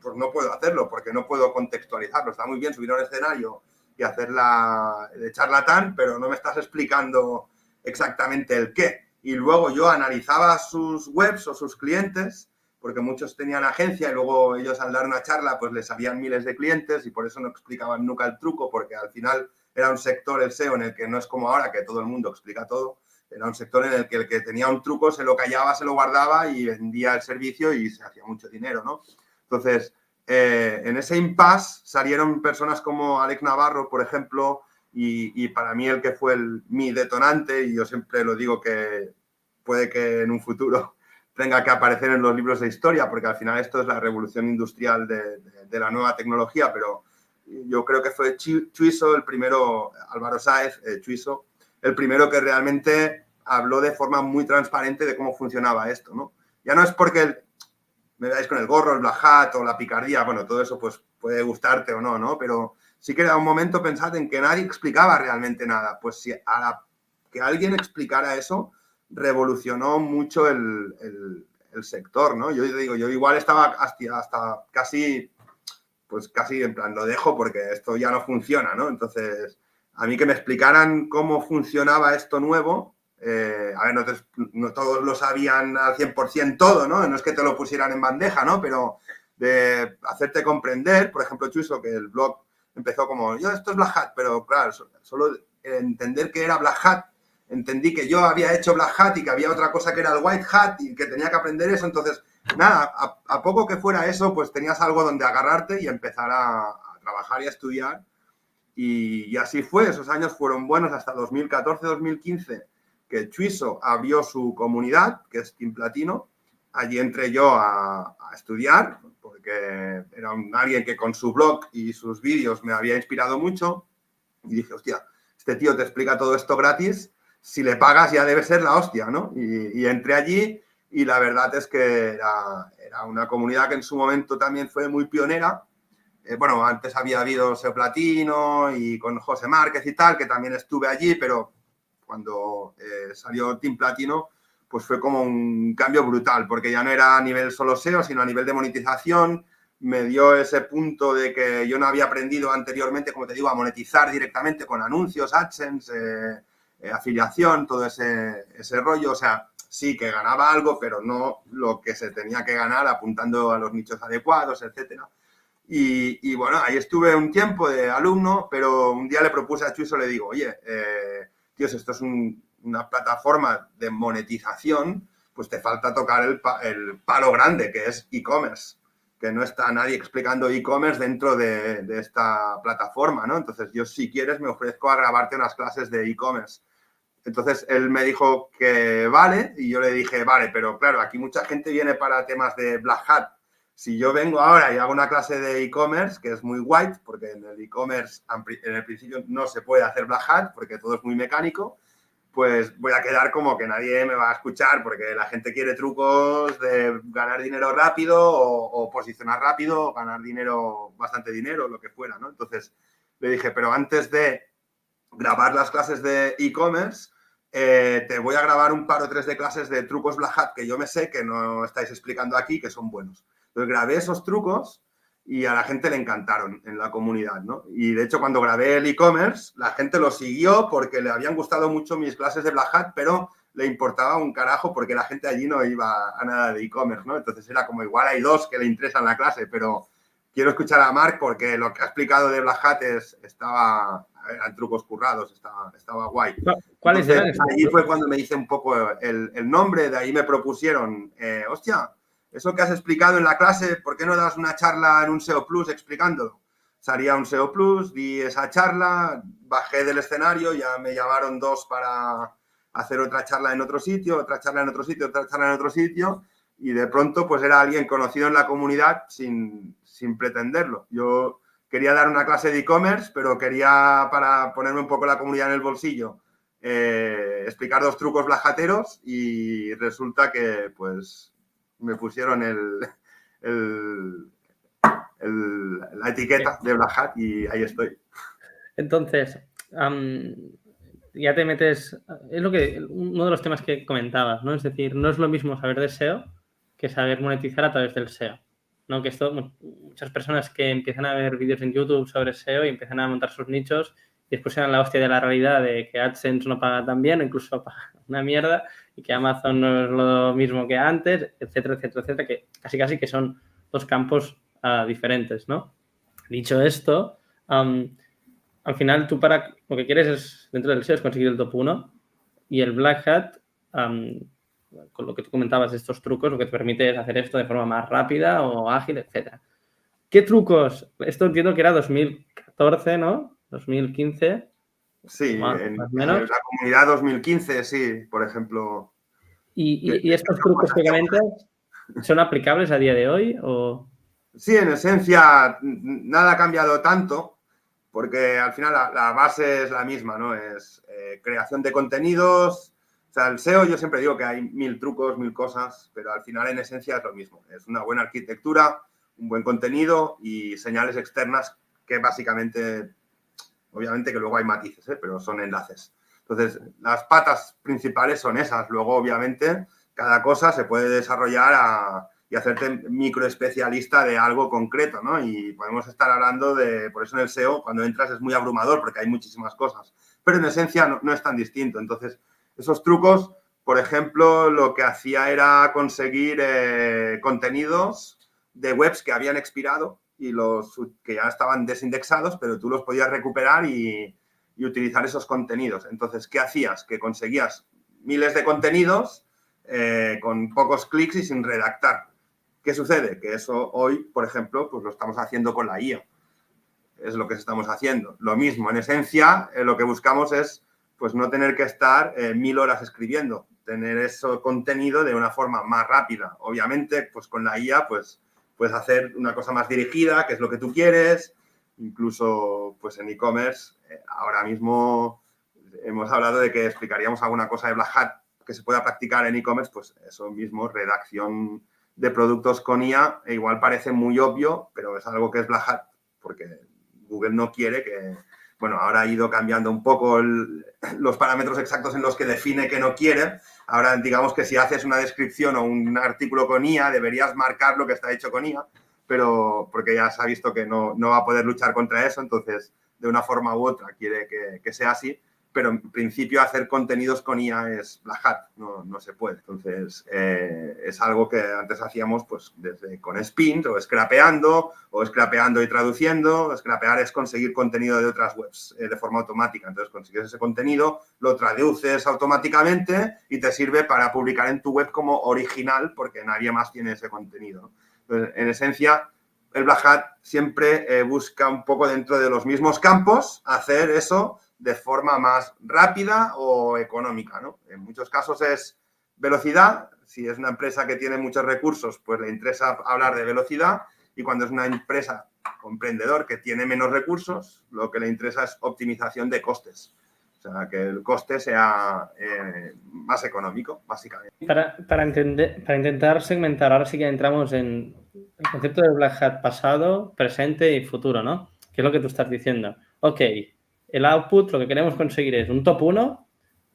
pues no puedo hacerlo, porque no puedo contextualizarlo. Está muy bien subir a un escenario y hacerla de charlatán, pero no me estás explicando exactamente el qué. Y luego yo analizaba sus webs o sus clientes, porque muchos tenían agencia y luego ellos al dar una charla pues les salían miles de clientes y por eso no explicaban nunca el truco, porque al final era un sector, el SEO, en el que no es como ahora, que todo el mundo explica todo. Era un sector en el que tenía un truco se lo callaba, se lo guardaba y vendía el servicio y se hacía mucho dinero, ¿no? Entonces, en ese impasse salieron personas como Alex Navarro, por ejemplo, y para mí el que fue mi detonante, y yo siempre lo digo que puede que en un futuro tenga que aparecer en los libros de historia, porque al final esto es la revolución industrial de la nueva tecnología, pero yo creo que fue Chuiso el primero, Álvaro Sáez, Chuiso, el primero que realmente habló de forma muy transparente de cómo funcionaba esto, ¿no? Ya no es porque me veáis con el gorro, el black hat o la picardía, bueno, todo eso pues puede gustarte o no, ¿no? Pero sí que era un momento, pensad, en que nadie explicaba realmente nada. Pues si que alguien explicara eso, revolucionó mucho el sector, ¿no? Yo digo, yo igual estaba hasta casi en plan, lo dejo porque esto ya no funciona, ¿no? Entonces, a mí que me explicaran cómo funcionaba esto nuevo, a ver, no todos lo sabían al 100% todo, ¿no? No es que te lo pusieran en bandeja, ¿no? Pero de hacerte comprender, por ejemplo, Chuiso, que el blog empezó como, yo, esto es Black Hat, pero claro, solo entender que era Black Hat, entendí que yo había hecho Black Hat y que había otra cosa que era el White Hat y que tenía que aprender eso, entonces, nada, a poco que fuera eso, pues tenías algo donde agarrarte y empezar a trabajar y a estudiar. Y así fue, esos años fueron buenos hasta 2014-2015, que Chuiso abrió su comunidad, que es Team Platino. Allí entré yo a estudiar, porque era alguien que con su blog y sus vídeos me había inspirado mucho. Y dije, hostia, este tío te explica todo esto gratis, si le pagas ya debe ser la hostia, ¿no? Y entré allí y la verdad es que era una comunidad que en su momento también fue muy pionera. Bueno, antes había habido SEO Platino y con José Márquez y tal, que también estuve allí, pero cuando salió Team Platino, pues fue como un cambio brutal, porque ya no era a nivel solo SEO, sino a nivel de monetización. Me dio ese punto de que yo no había aprendido anteriormente, como te digo, a monetizar directamente con anuncios, AdSense, afiliación, todo ese rollo. O sea, sí que ganaba algo, pero no lo que se tenía que ganar apuntando a los nichos adecuados, etcétera. Y bueno, ahí estuve un tiempo de alumno, pero un día le propuse a Chuiso, le digo, oye, tíos, esto es una plataforma de monetización, pues te falta tocar el palo grande, que es e-commerce, que no está nadie explicando e-commerce dentro de esta plataforma, ¿no? Entonces, yo, si quieres, me ofrezco a grabarte unas clases de e-commerce. Entonces, él me dijo que vale, y yo le dije, vale, pero claro, aquí mucha gente viene para temas de Black Hat. Si yo vengo ahora y hago una clase de e-commerce, que es muy white, porque en el e-commerce, en el principio, no se puede hacer Black Hat, porque todo es muy mecánico, pues voy a quedar como que nadie me va a escuchar, porque la gente quiere trucos de ganar dinero rápido o posicionar rápido, o ganar dinero, bastante dinero, lo que fuera, ¿no? Entonces, le dije, pero antes de grabar las clases de e-commerce, te voy a grabar un par o tres de clases de trucos Black Hat que yo me sé que no estáis explicando aquí, que son buenos. Entonces grabé esos trucos y a la gente le encantaron en la comunidad, ¿no? Y de hecho, cuando grabé el e-commerce, la gente lo siguió porque le habían gustado mucho mis clases de Black Hat, pero le importaba un carajo porque la gente allí no iba a nada de e-commerce, ¿no? Entonces era como, igual hay dos que le interesan la clase, pero quiero escuchar a Marc porque lo que ha explicado de Black Hat eran trucos currados, estaba guay. ¿Cuáles Entonces, eran esos? ahí fue cuando me hice un poco el nombre, de ahí me propusieron, hostia, eso que has explicado en la clase, ¿por qué no das una charla en un SEO Plus explicándolo? Salía un SEO Plus, di esa charla, bajé del escenario, ya me llamaron dos para hacer otra charla en otro sitio, otra charla en otro sitio, otra charla en otro sitio, y de pronto pues era alguien conocido en la comunidad sin pretenderlo. Yo quería dar una clase de e-commerce, pero quería, para ponerme un poco la comunidad en el bolsillo, explicar dos trucos blajateros, y resulta que pues me pusieron la etiqueta de Black Hat y ahí estoy. Entonces, ya te metes... Es uno de los temas que comentabas, ¿no? Es decir, no es lo mismo saber de SEO que saber monetizar a través del SEO, ¿no? Que esto, muchas personas que empiezan a ver vídeos en YouTube sobre SEO y empiezan a montar sus nichos y después se dan la hostia de la realidad de que AdSense no paga tan bien o incluso paga una mierda y que Amazon no es lo mismo que antes, etcétera, etcétera, etcétera, que casi que son dos campos diferentes, ¿no? Dicho esto, al final tú para lo que quieres es, dentro del SEO, es conseguir el top 1 y el Black Hat, con lo que tú comentabas de estos trucos, lo que te permite es hacer esto de forma más rápida o ágil, etcétera. ¿Qué trucos? Esto entiendo que era 2014, ¿no? 2015. Sí, Más en o menos. la comunidad 2015, sí, por ejemplo. ¿Y estos trucos que comentas son aplicables a día de hoy? ¿O? Sí, en esencia, nada ha cambiado tanto, porque al final la base es la misma, ¿no? Es creación de contenidos. O sea, el SEO, yo siempre digo que hay 1000 trucos, 1000 cosas, pero al final en esencia es lo mismo. Es una buena arquitectura, un buen contenido y señales externas que básicamente, obviamente que luego hay matices, pero son enlaces. Entonces, las patas principales son esas. Luego, obviamente, cada cosa se puede desarrollar y hacerte microespecialista de algo concreto, ¿no? Y podemos estar hablando por eso en el SEO, cuando entras es muy abrumador porque hay muchísimas cosas, pero en esencia no es tan distinto. Entonces, esos trucos, por ejemplo, lo que hacía era conseguir contenidos de webs que habían expirado y que ya estaban desindexados, pero tú los podías recuperar y utilizar esos contenidos. Entonces, ¿qué hacías? Que conseguías miles de contenidos con pocos clics y sin redactar. ¿Qué sucede? Que eso hoy, por ejemplo, pues lo estamos haciendo con la IA. Es lo que estamos haciendo. Lo mismo, en esencia, lo que buscamos es pues no tener que estar 1000 horas escribiendo, tener ese contenido de una forma más rápida. Obviamente, pues con la IA, pues puedes hacer una cosa más dirigida, que es lo que tú quieres. Incluso, pues en e-commerce, ahora mismo hemos hablado de que explicaríamos alguna cosa de Black Hat que se pueda practicar en e-commerce, pues eso mismo, redacción de productos con IA, igual parece muy obvio, pero es algo que es Black Hat, porque Google no quiere que... Bueno, ahora ha ido cambiando un poco los parámetros exactos en los que define que no quiere. Ahora, digamos que si haces una descripción o un artículo con IA, deberías marcar lo que está hecho con IA, pero porque ya se ha visto que no va a poder luchar contra eso, entonces, de una forma u otra, quiere que sea así. pero en principio hacer contenidos con IA es Black Hat, no se puede. Entonces, es algo que antes hacíamos pues desde con spins o scrapeando y traduciendo. Scrapear es conseguir contenido de otras webs de forma automática. Entonces, consigues ese contenido, lo traduces automáticamente y te sirve para publicar en tu web como original porque nadie más tiene ese contenido. Entonces, en esencia, el Black Hat siempre busca un poco dentro de los mismos campos hacer eso de forma más rápida o económica, ¿no? En muchos casos es velocidad. Si es una empresa que tiene muchos recursos, pues le interesa hablar de velocidad. Y cuando es una empresa o emprendedor que tiene menos recursos, lo que le interesa es optimización de costes. O sea, que el coste sea más económico, básicamente. Para intentar segmentar, ahora sí que entramos en el concepto de Black Hat pasado, presente y futuro, ¿no? ¿Qué es lo que tú estás diciendo? Ok, el output, lo que queremos conseguir es un top 1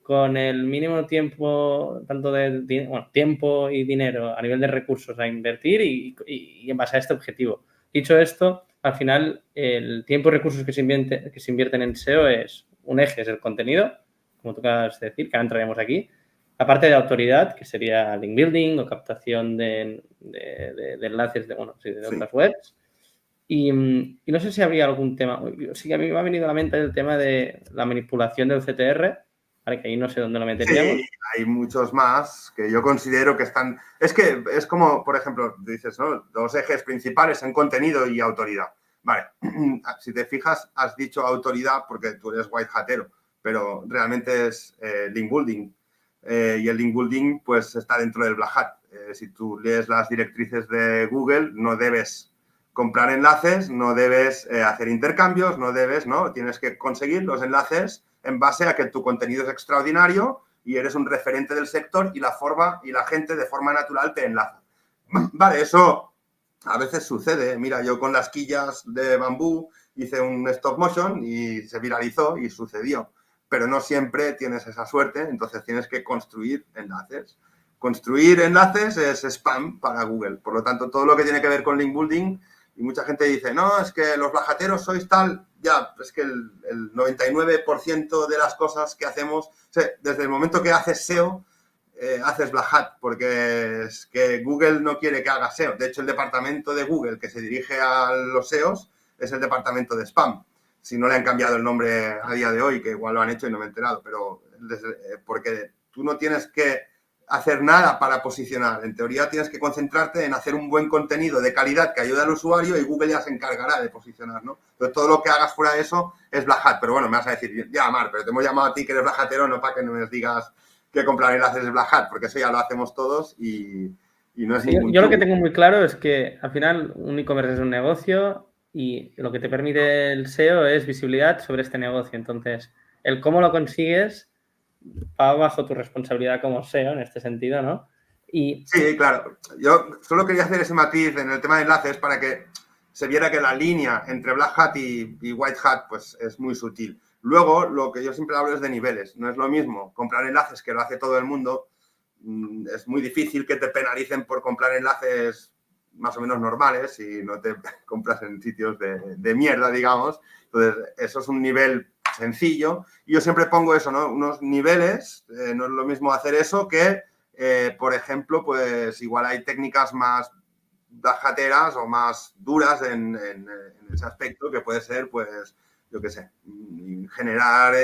con el mínimo tiempo, tanto de tiempo y dinero a nivel de recursos a invertir y en base a este objetivo. Dicho esto, al final el tiempo y recursos que se invierten en SEO es un eje, es el contenido, como tú acabas de decir, que ahora entraremos aquí. La parte de autoridad, que sería link building o captación de enlaces de otras webs. Y no sé si habría algún tema. Sí que a mí me ha venido a la mente el tema de la manipulación del CTR, ¿vale? Que ahí no sé dónde lo meteríamos. Sí, hay muchos más que yo considero que están... Es que es como, por ejemplo, dices, ¿no? Dos ejes principales en contenido y autoridad. Vale, si te fijas, has dicho autoridad porque tú eres white hatero, pero realmente es link building. Y el link building, pues, está dentro del Black Hat. Si tú lees las directrices de Google, no debes comprar enlaces, no debes hacer intercambios, no debes, ¿no? Tienes que conseguir los enlaces en base a que tu contenido es extraordinario y eres un referente del sector y la gente de forma natural te enlaza. Vale, eso a veces sucede. Mira, yo con las quillas de bambú hice un stop motion y se viralizó y sucedió. Pero no siempre tienes esa suerte, entonces tienes que construir enlaces. Construir enlaces es spam para Google. Por lo tanto, todo lo que tiene que ver con link building, y mucha gente dice, no, es que los blajateros sois tal. Ya, es que el 99% de las cosas que hacemos, o sea, desde el momento que haces SEO, haces Black Hat, porque es que Google no quiere que hagas SEO. De hecho, el departamento de Google que se dirige a los SEOs es el departamento de spam. Si no le han cambiado el nombre a día de hoy, que igual lo han hecho y no me he enterado, pero porque tú no tienes que hacer nada para posicionar. En teoría tienes que concentrarte en hacer un buen contenido de calidad que ayude al usuario y Google ya se encargará de posicionar, ¿no? Entonces, todo lo que hagas fuera de eso es Black Hat. Pero bueno, me vas a decir, ya, Mar, pero te hemos llamado a ti que eres Black Hatero, no para que nos digas que comprar enlaces es Black Hat, porque eso ya lo hacemos todos y no es ningún yo lo que tengo muy claro es que al final un e-commerce es un negocio y lo que te permite el SEO es visibilidad sobre este negocio. Entonces, el cómo lo consigues va bajo tu responsabilidad como SEO en este sentido, ¿no? Sí, claro. Yo solo quería hacer ese matiz en el tema de enlaces para que se viera que la línea entre Black Hat y White Hat pues es muy sutil. Luego, lo que yo siempre hablo es de niveles. No es lo mismo comprar enlaces, que lo hace todo el mundo. Es muy difícil que te penalicen por comprar enlaces más o menos normales y no te compras en sitios de mierda, digamos. Entonces, eso es un nivel sencillo. Y yo siempre pongo eso, ¿no? Unos niveles. No es lo mismo hacer eso que, por ejemplo, pues igual hay técnicas más bajateras o más duras en ese aspecto, que puede ser, pues, yo qué sé, generar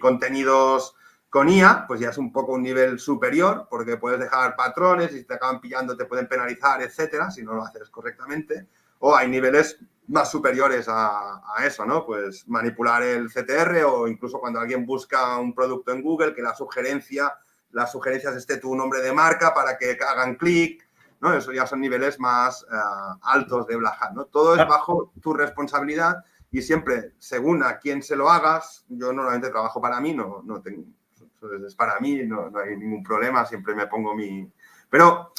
contenidos con IA, pues ya es un poco un nivel superior, porque puedes dejar patrones y si te acaban pillando te pueden penalizar, etcétera, si no lo haces correctamente. O hay niveles más superiores a eso, ¿no? Pues manipular el CTR o incluso cuando alguien busca un producto en Google, que las sugerencias esté tu nombre de marca para que hagan clic, ¿no? Eso ya son niveles más altos de Black Hat, ¿no? Todo es bajo tu responsabilidad y siempre, según a quién se lo hagas, yo normalmente trabajo para mí, no tengo... Es para mí, no hay ningún problema, siempre me pongo mi... Pero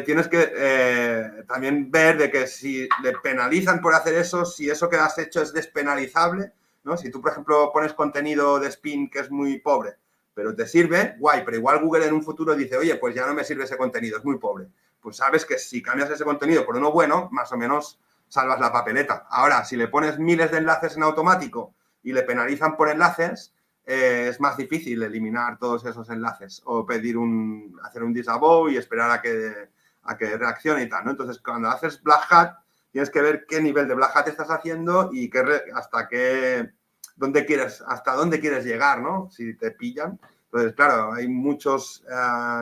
tienes que también ver de que si le penalizan por hacer eso, si eso que has hecho es despenalizable, ¿no? Si tú, por ejemplo, pones contenido de spin que es muy pobre, pero te sirve, guay, pero igual Google en un futuro dice, oye, pues ya no me sirve ese contenido, es muy pobre. Pues sabes que si cambias ese contenido por uno bueno, más o menos salvas la papeleta. Ahora, si le pones miles de enlaces en automático y le penalizan por enlaces, es más difícil eliminar todos esos enlaces o hacer un disavow y esperar a que reaccione y tal, ¿no? Entonces, cuando haces Black Hat, tienes que ver qué nivel de Black Hat estás haciendo y hasta dónde quieres llegar, ¿no? Si te pillan. Entonces, claro, hay muchas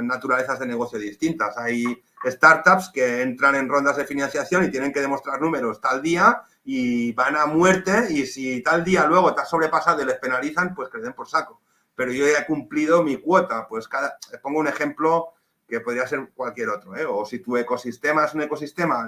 naturalezas de negocio distintas. Hay startups que entran en rondas de financiación y tienen que demostrar números tal día y van a muerte, y si tal día luego te has sobrepasado y les penalizan, pues que les den por saco. Pero yo ya he cumplido mi cuota. Pues pongo un ejemplo que podría ser cualquier otro, ¿eh? O si tu ecosistema es un ecosistema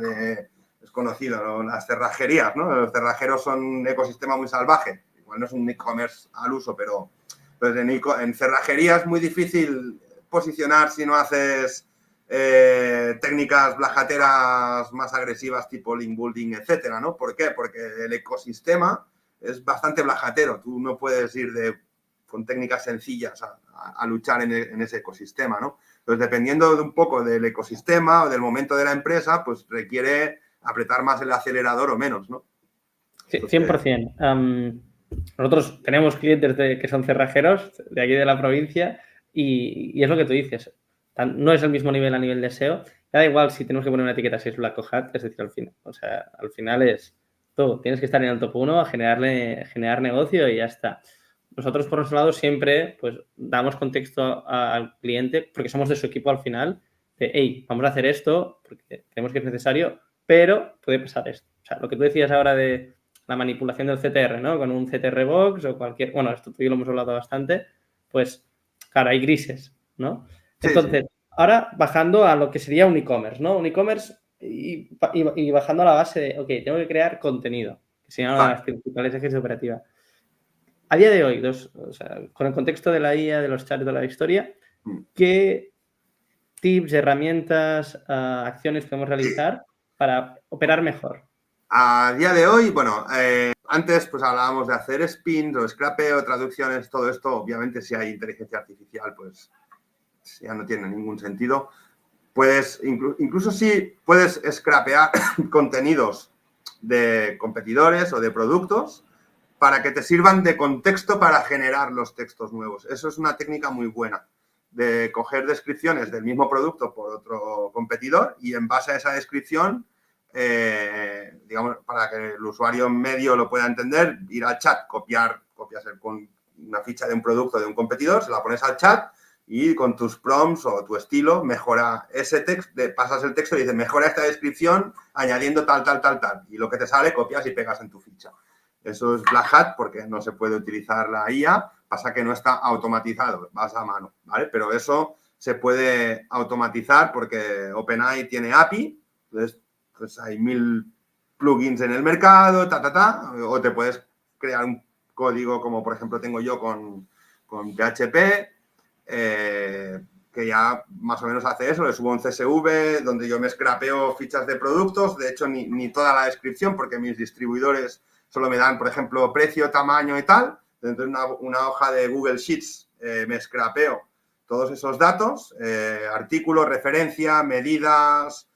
es conocido, ¿no? Las cerrajerías, ¿no? Los cerrajeros son un ecosistema muy salvaje. Igual no es un e-commerce al uso, pero pues en cerrajería es muy difícil posicionar si no haces técnicas blajateras más agresivas tipo link building, etcétera, ¿no? ¿Por qué? Porque el ecosistema es bastante blajatero. Tú no puedes ir con técnicas sencillas a luchar en ese ecosistema, ¿no? Entonces, dependiendo de un poco del ecosistema o del momento de la empresa, pues requiere apretar más el acelerador o menos, ¿no? Sí, 100%. Nosotros tenemos clientes que son cerrajeros de aquí de la provincia y es lo que tú dices. No es el mismo nivel a nivel de SEO. Da igual si tenemos que poner una etiqueta si es Black Hat, es decir, al final. O sea, al final es todo. Tienes que estar en el top 1 a generar negocio y ya está. Nosotros, por nuestro lado, siempre pues damos contexto al cliente porque somos de su equipo al final. De, hey, vamos a hacer esto porque creemos que es necesario, pero puede pasar esto. O sea, lo que tú decías ahora de la manipulación del CTR, ¿no? Con un CTR box o cualquier... Bueno, esto tú y yo lo hemos hablado bastante. Pues, claro, hay grises, ¿no? Sí, Entonces, sí. ahora bajando a lo que sería un e-commerce, ¿no? Un e-commerce y bajando a la base de, ok, tengo que crear contenido, que sería una de las principales ejes de operativa. A día de hoy, o sea, con el contexto de la IA, de los chats, de la historia, ¿qué tips, herramientas, acciones podemos realizar para operar mejor? A día de hoy, bueno, antes pues hablábamos de hacer spins o scrapeo, traducciones, todo esto. Obviamente, si hay inteligencia artificial, pues ya no tiene ningún sentido. Puedes, incluso si puedes scrapear contenidos de competidores o de productos para que te sirvan de contexto para generar los textos nuevos. Eso es una técnica muy buena, de coger descripciones del mismo producto por otro competidor y en base a esa descripción, digamos, para que el usuario medio lo pueda entender, ir al chat, copias con una ficha de un producto de un competidor, se la pones al chat y con tus prompts o tu estilo mejora ese texto, pasas el texto y dices mejora esta descripción añadiendo tal. Y lo que te sale copias y pegas en tu ficha. Eso es Black Hat porque no se puede utilizar la IA, pasa que no está automatizado, vas a mano, ¿vale? Pero eso se puede automatizar porque OpenAI tiene API, entonces pues hay 1000 plugins en el mercado, o te puedes crear un código como por ejemplo tengo yo con PHP, que ya más o menos hace eso, le subo un CSV donde yo me scrapeo fichas de productos, de hecho ni toda la descripción porque mis distribuidores solo me dan, por ejemplo, precio, tamaño y tal. Dentro de una hoja de Google Sheets me scrapeo todos esos datos, artículos, referencia, medidas,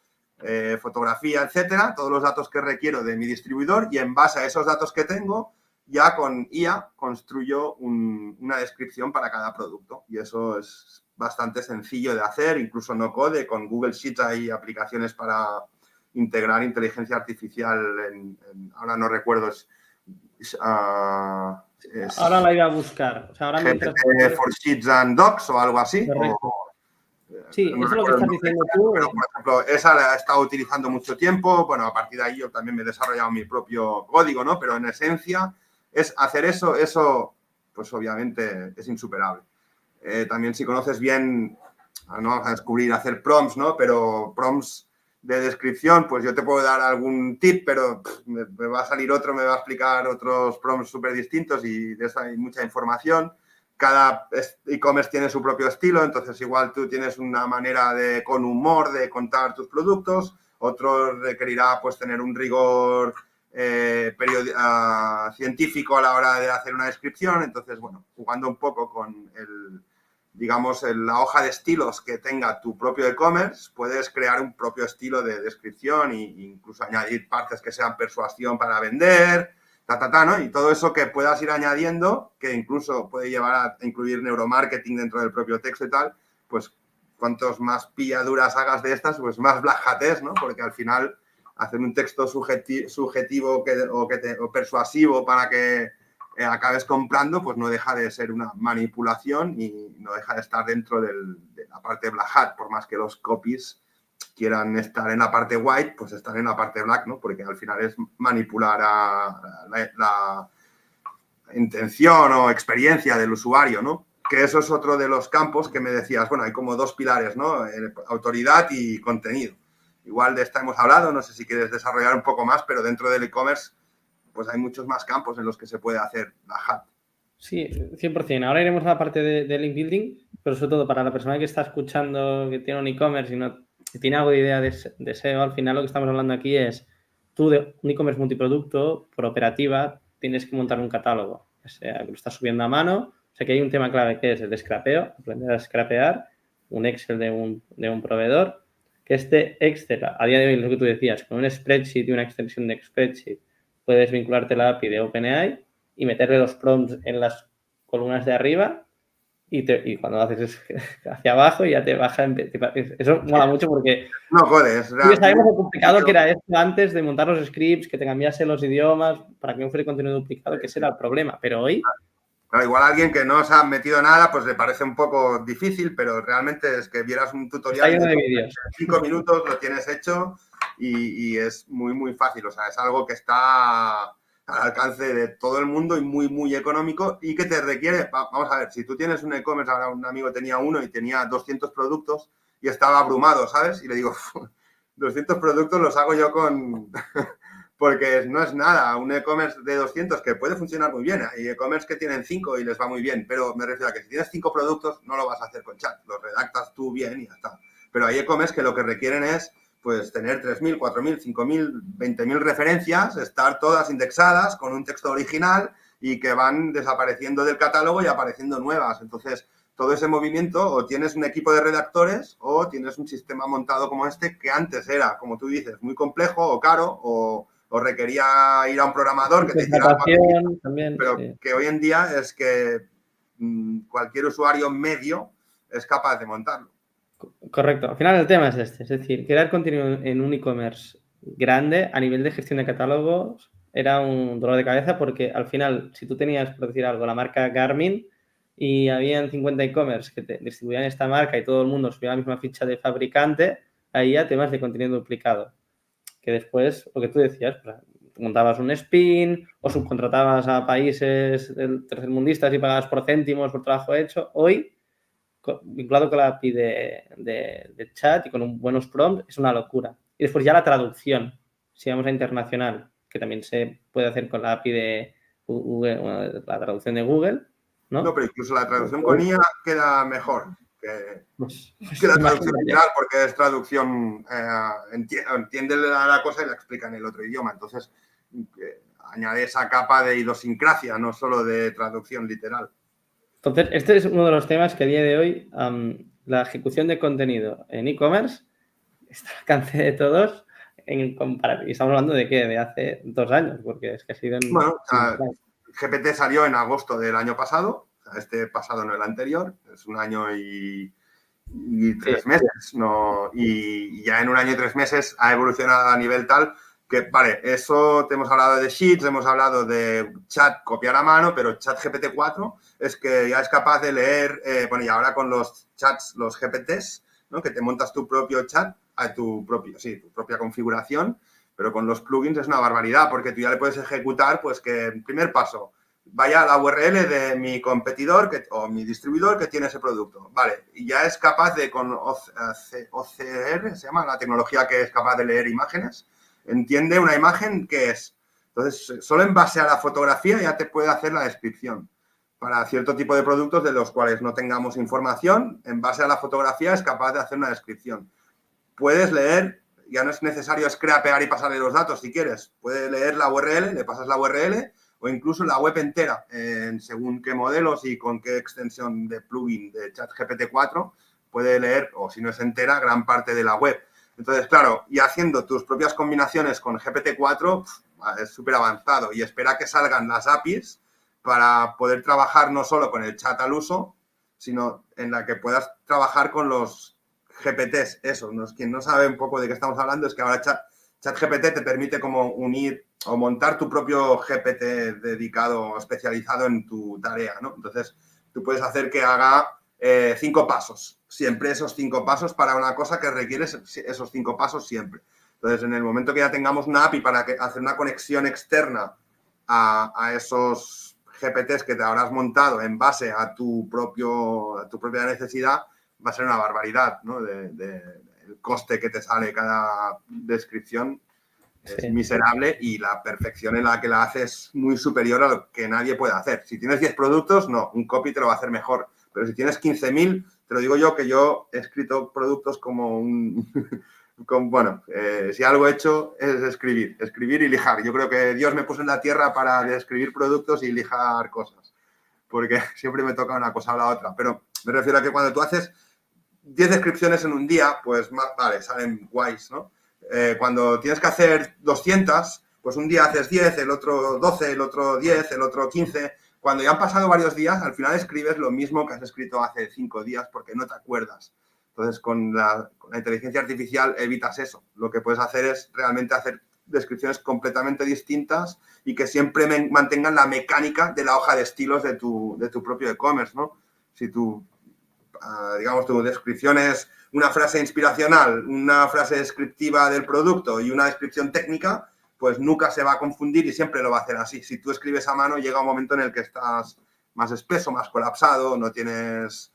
fotografía, etcétera, todos los datos que requiero de mi distribuidor y en base a esos datos que tengo, ya con IA construyo una descripción para cada producto y eso es bastante sencillo de hacer, incluso no code. Con Google Sheets hay aplicaciones para integrar inteligencia artificial ahora no recuerdo, Ahora la iba a buscar. O sea, ahora mientras... GPT for Sheets and Docs o algo así. Sí, No eso es lo que estás diciendo tú. Pero, por ejemplo, esa la he estado utilizando mucho tiempo. Bueno, a partir de ahí yo también me he desarrollado mi propio código, ¿no? Pero en esencia es hacer eso pues obviamente es insuperable. También si conoces bien, no vamos a descubrir hacer prompts, ¿no? Pero prompts de descripción, pues yo te puedo dar algún tip, pero me va a salir otro, me va a explicar otros prompts súper distintos y de eso hay mucha información. Cada e-commerce tiene su propio estilo, entonces igual tú tienes una manera con humor de contar tus productos, otro requerirá pues tener un rigor científico a la hora de hacer una descripción. Entonces, bueno, jugando un poco con la hoja de estilos que tenga tu propio e-commerce, puedes crear un propio estilo de descripción e incluso añadir partes que sean persuasión para vender, ¿no? Y todo eso que puedas ir añadiendo, que incluso puede llevar a incluir neuromarketing dentro del propio texto y tal, pues cuantos más pilladuras hagas de estas, pues más Black Hat es, ¿no? Porque al final hacer un texto subjetivo o persuasivo para que acabes comprando, pues no deja de ser una manipulación y no deja de estar dentro de la parte Black Hat, por más que los copies quieran estar en la parte white, pues están en la parte black, ¿no? Porque al final es manipular a la intención o experiencia del usuario, ¿no? Que eso es otro de los campos que me decías, bueno, hay como dos pilares, ¿no? Autoridad y contenido. Igual de esta hemos hablado, no sé si quieres desarrollar un poco más, pero dentro del e-commerce, pues hay muchos más campos en los que se puede hacer la hat. Sí, 100%. Ahora iremos a la parte de link building, pero sobre todo para la persona que está escuchando, que tiene un e-commerce y no tiene algo de idea de SEO, al final lo que estamos hablando aquí es tú de un e-commerce multiproducto, por operativa, tienes que montar un catálogo. O sea, que lo estás subiendo a mano. O sea, que hay un tema clave que es el de scrapeo, aprender a scrapear, un Excel de un proveedor, que este Excel, a día de hoy, lo que tú decías, con un spreadsheet y una extensión de spreadsheet, puedes vincularte a la API de OpenAI y meterle los prompts en las columnas de arriba y cuando haces hacia abajo ya te baja. Eso mola mucho porque no jodes, sabemos lo complicado que era esto antes de montar los scripts, que te cambiase los idiomas para que no fuera contenido duplicado, que ese era el problema. Pero hoy... Claro, igual a alguien que no se ha metido nada, pues le parece un poco difícil, pero realmente es que vieras un tutorial de vídeos. 5 minutos, lo tienes hecho y es muy, muy fácil. O sea, es algo que está al alcance de todo el mundo y muy, muy económico y que te requiere, vamos a ver, si tú tienes un e-commerce, ahora un amigo tenía uno y tenía 200 productos y estaba abrumado, ¿sabes? Y le digo, 200 productos los hago yo con... porque no es nada, un e-commerce de 200 que puede funcionar muy bien, hay e-commerce que tienen 5 y les va muy bien, pero me refiero a que si tienes 5 productos no lo vas a hacer con chat, los redactas tú bien y ya está. Pero hay e-commerce que lo que requieren es pues tener 3.000, 4.000, 5.000, 20.000 referencias, estar todas indexadas con un texto original y que van desapareciendo del catálogo y apareciendo nuevas. Entonces, todo ese movimiento, o tienes un equipo de redactores o tienes un sistema montado como este que antes era, como tú dices, muy complejo o caro o requería ir a un programador que te hiciera también, pero sí. que hoy en día es que cualquier usuario medio es capaz de montarlo. Correcto. Al final el tema es este, es decir, crear contenido en un e-commerce grande a nivel de gestión de catálogos era un dolor de cabeza porque al final, si tú tenías, por decir algo, la marca Garmin y habían 50 e-commerce que te distribuían esta marca y todo el mundo subía la misma ficha de fabricante, ahí ya temas de contenido duplicado. Que después, lo que tú decías, pues, montabas un spin o subcontratabas a países tercermundistas y pagabas por céntimos por trabajo hecho. Hoy, vinculado con la API de chat y con buenos prompts, es una locura. Y después ya la traducción, si vamos a internacional, que también se puede hacer con la API de Google, bueno, la traducción de Google, ¿no? No, pero incluso la traducción con IA queda mejor que la traducción literal, porque es traducción, entiende la cosa y la explica en el otro idioma. Entonces, añade esa capa de idiosincrasia, no solo de traducción literal. Entonces, este es uno de los temas que a día de hoy la ejecución de contenido en e-commerce está al alcance de todos y estamos hablando de ¿qué? De hace 2 años, porque es que ha sido en... Bueno, GPT salió en agosto del año pasado, este pasado no el anterior, es 1 año y 3 meses, ¿no? Y ya en 1 año y 3 meses ha evolucionado a nivel tal que, vale, eso te hemos hablado de Sheets, hemos hablado de chat copiar a mano, pero chat GPT-4 es que ya es capaz de leer, bueno, y ahora con los chats, los GPTs, ¿no? Que te montas tu propio chat, tu propia configuración, pero con los plugins es una barbaridad, porque tú ya le puedes ejecutar, pues que en primer paso, vaya a la URL de mi competidor o mi distribuidor que tiene ese producto. Vale, y ya es capaz de, con OCR, se llama la tecnología que es capaz de leer imágenes, entiende una imagen que es. Entonces, solo en base a la fotografía ya te puede hacer la descripción. Para cierto tipo de productos de los cuales no tengamos información, en base a la fotografía es capaz de hacer una descripción. Puedes leer, ya no es necesario scrapear y pasarle los datos si quieres. Puedes leer la URL, le pasas la URL o incluso la web entera, según qué modelos y con qué extensión de plugin de ChatGPT 4, puede leer, o si no es entera, gran parte de la web. Es Entonces, claro, y haciendo tus propias combinaciones con GPT-4 es súper avanzado y espera que salgan las APIs para poder trabajar no solo con el chat al uso, sino en la que puedas trabajar con los GPTs. Eso, quien no sabe un poco de qué estamos hablando es que ahora ChatGPT te permite como unir o montar tu propio GPT dedicado, especializado en tu tarea, ¿no? Entonces, tú puedes hacer que haga 5 pasos, siempre esos 5 pasos para una cosa que requiere esos 5 pasos siempre. Entonces, en el momento que ya tengamos una API para hacer una conexión externa a esos GPTs que te habrás montado en base a tu propia necesidad, va a ser una barbaridad, ¿no? El coste que te sale cada descripción es miserable y la perfección en la que la haces es muy superior a lo que nadie puede hacer. Si tienes 10 productos, no, un copy te lo va a hacer mejor. Pero si tienes 15.000, te lo digo yo, que yo he escrito productos como un... si algo he hecho es escribir y lijar. Yo creo que Dios me puso en la tierra para escribir productos y lijar cosas, porque siempre me toca una cosa o la otra. Pero me refiero a que cuando tú haces 10 descripciones en un día, pues vale, salen guays, ¿no? Cuando tienes que hacer 200, pues un día haces 10, el otro 12, el otro 10, el otro 15. Cuando ya han pasado varios días, al final escribes lo mismo que has escrito hace 5 días porque no te acuerdas. Entonces, con la inteligencia artificial evitas eso. Lo que puedes hacer es realmente hacer descripciones completamente distintas y que siempre mantengan la mecánica de la hoja de estilos de tu propio e-commerce, ¿no? Si tu descripción es una frase inspiracional, una frase descriptiva del producto y una descripción técnica, pues nunca se va a confundir y siempre lo va a hacer así. Si tú escribes a mano, llega un momento en el que estás más espeso, más colapsado, no tienes...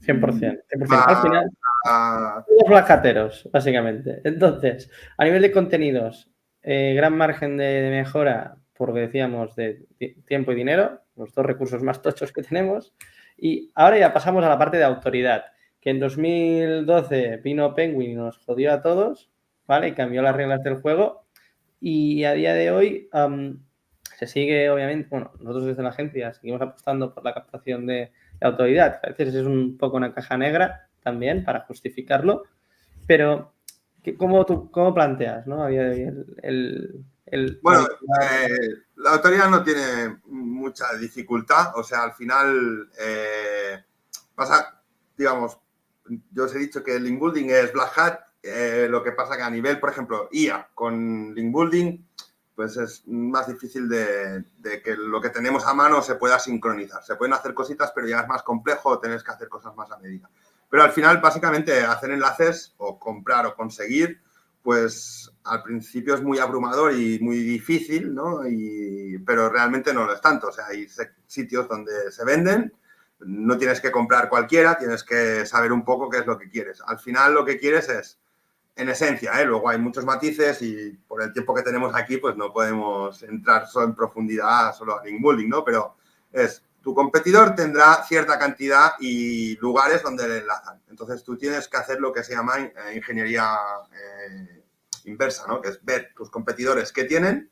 100%. Al final, todos black hateros, básicamente. Entonces, a nivel de contenidos, gran margen de mejora, porque decíamos, de tiempo y dinero, los 2 recursos más tochos que tenemos. Y ahora ya pasamos a la parte de autoridad, que en 2012 vino Penguin y nos jodió a todos, ¿vale? Y cambió las reglas del juego. Y a día de hoy se sigue, obviamente, bueno, nosotros desde la agencia seguimos apostando por la captación de autoridad. A veces es un poco una caja negra también para justificarlo, pero ¿cómo planteas, ¿no? A día de hoy Bueno, la autoridad no tiene mucha dificultad, o sea, al final pasa, digamos, yo os he dicho que el link building es Black Hat, lo que pasa que a nivel, por ejemplo, IA con link building, pues es más difícil de que lo que tenemos a mano se pueda sincronizar. Se pueden hacer cositas, pero ya es más complejo, tenés que hacer cosas más a medida. Pero al final, básicamente, hacer enlaces o comprar o conseguir, pues al principio es muy abrumador y muy difícil, ¿no? Pero realmente no lo es tanto. O sea, hay sitios donde se venden, no tienes que comprar cualquiera, tienes que saber un poco qué es lo que quieres. Al final lo que quieres es, en esencia, luego hay muchos matices y por el tiempo que tenemos aquí, pues no podemos entrar solo en profundidad, solo a link building, ¿no? Pero tu competidor tendrá cierta cantidad y lugares donde le enlazan. Entonces, tú tienes que hacer lo que se llama ingeniería inversa, ¿no? Que es ver tus competidores qué tienen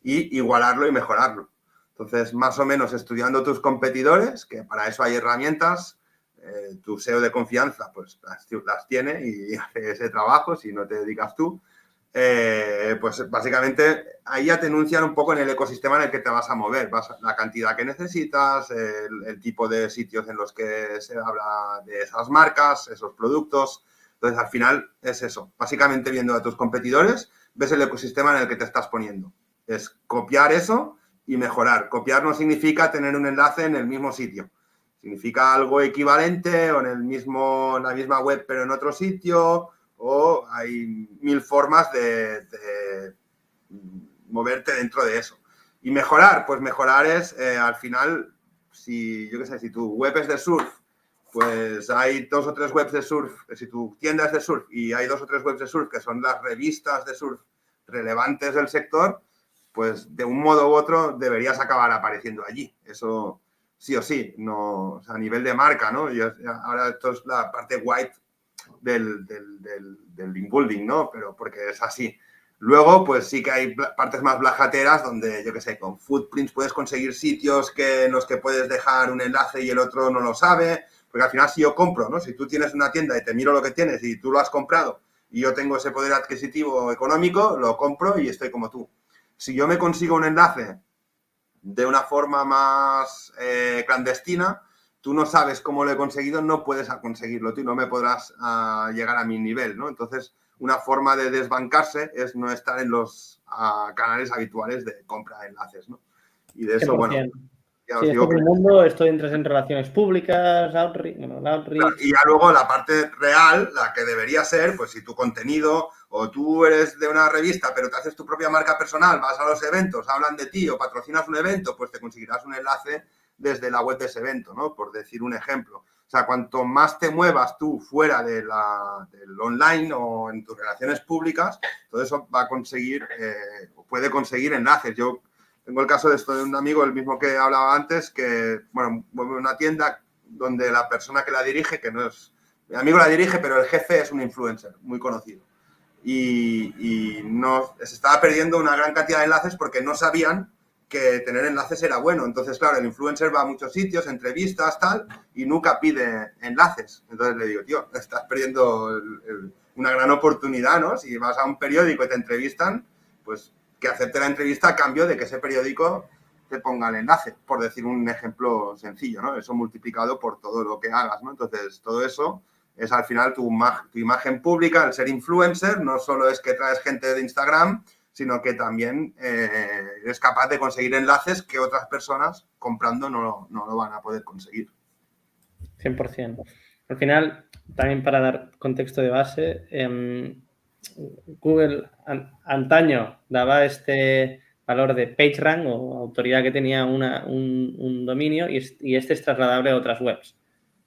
y igualarlo y mejorarlo. Entonces, más o menos estudiando tus competidores, que para eso hay herramientas, tu SEO de confianza pues las tiene y hace ese trabajo, si no te dedicas tú, pues básicamente ahí ya te enuncian un poco en el ecosistema en el que te vas a mover, la cantidad que necesitas, el tipo de sitios en los que se habla de esas marcas, esos productos. Entonces, al final es eso, básicamente viendo a tus competidores, ves el ecosistema en el que te estás poniendo. Es copiar eso y mejorar. Copiar no significa tener un enlace en el mismo sitio. Significa algo equivalente o en la misma web pero en otro sitio, o hay 1000 formas de moverte dentro de eso. Y mejorar, pues mejorar es al final, si tu web es de surf, pues hay 2 o 3 webs de surf, si tu tienda es de surf y hay 2 o 3 webs de surf que son las revistas de surf relevantes del sector, pues de un modo u otro deberías acabar apareciendo allí. Eso sí o sí, no, o sea, a nivel de marca, ¿no? Ahora esto es la parte white del link building, ¿no? Pero porque es así. Luego, pues sí que hay partes más blajateras donde, yo qué sé, con footprints puedes conseguir sitios en los que puedes dejar un enlace y el otro no lo sabe. Porque al final, si yo compro, ¿no? Si tú tienes una tienda y te miro lo que tienes y tú lo has comprado y yo tengo ese poder adquisitivo económico, lo compro y estoy como tú. Si yo me consigo un enlace de una forma más clandestina, tú no sabes cómo lo he conseguido, no puedes conseguirlo, tú no me podrás llegar a mi nivel, ¿no? Entonces, una forma de desbancarse es no estar en los canales habituales de compra de enlaces, ¿no? Y de eso, 100%. bueno, ya Sí, os esto digo es que... un mundo, esto entras en relaciones públicas, Claro, y ya luego la parte real, la que debería ser, pues si tu contenido o tú eres de una revista pero te haces tu propia marca personal, vas a los eventos, hablan de ti o patrocinas un evento, pues te conseguirás un enlace desde la web de ese evento, ¿no? Por decir un ejemplo. O sea, cuanto más te muevas tú fuera del online o en tus relaciones públicas, todo eso va a conseguir, puede conseguir enlaces. Yo tengo el caso de esto de un amigo, el mismo que hablaba antes, que, bueno, mueve una tienda donde la persona que la dirige, que no es... Mi amigo la dirige, pero el jefe es un influencer muy conocido. Y no, se estaba perdiendo una gran cantidad de enlaces porque no sabían que tener enlaces era bueno. Entonces, claro, el influencer va a muchos sitios, entrevistas, tal, y nunca pide enlaces. Entonces le digo, tío, estás perdiendo una gran oportunidad, ¿no? Si vas a un periódico y te entrevistan, pues que acepte la entrevista a cambio de que ese periódico te ponga el enlace, por decir un ejemplo sencillo, ¿no? Eso multiplicado por todo lo que hagas, ¿no? Entonces, todo eso es al final tu imagen pública, el ser influencer, no solo es que traes gente de Instagram, sino que también eres capaz de conseguir enlaces que otras personas comprando no lo van a poder conseguir. 100%. Al final, también para dar contexto de base, Google antaño daba este valor de PageRank o autoridad que tenía un dominio y este es trasladable a otras webs.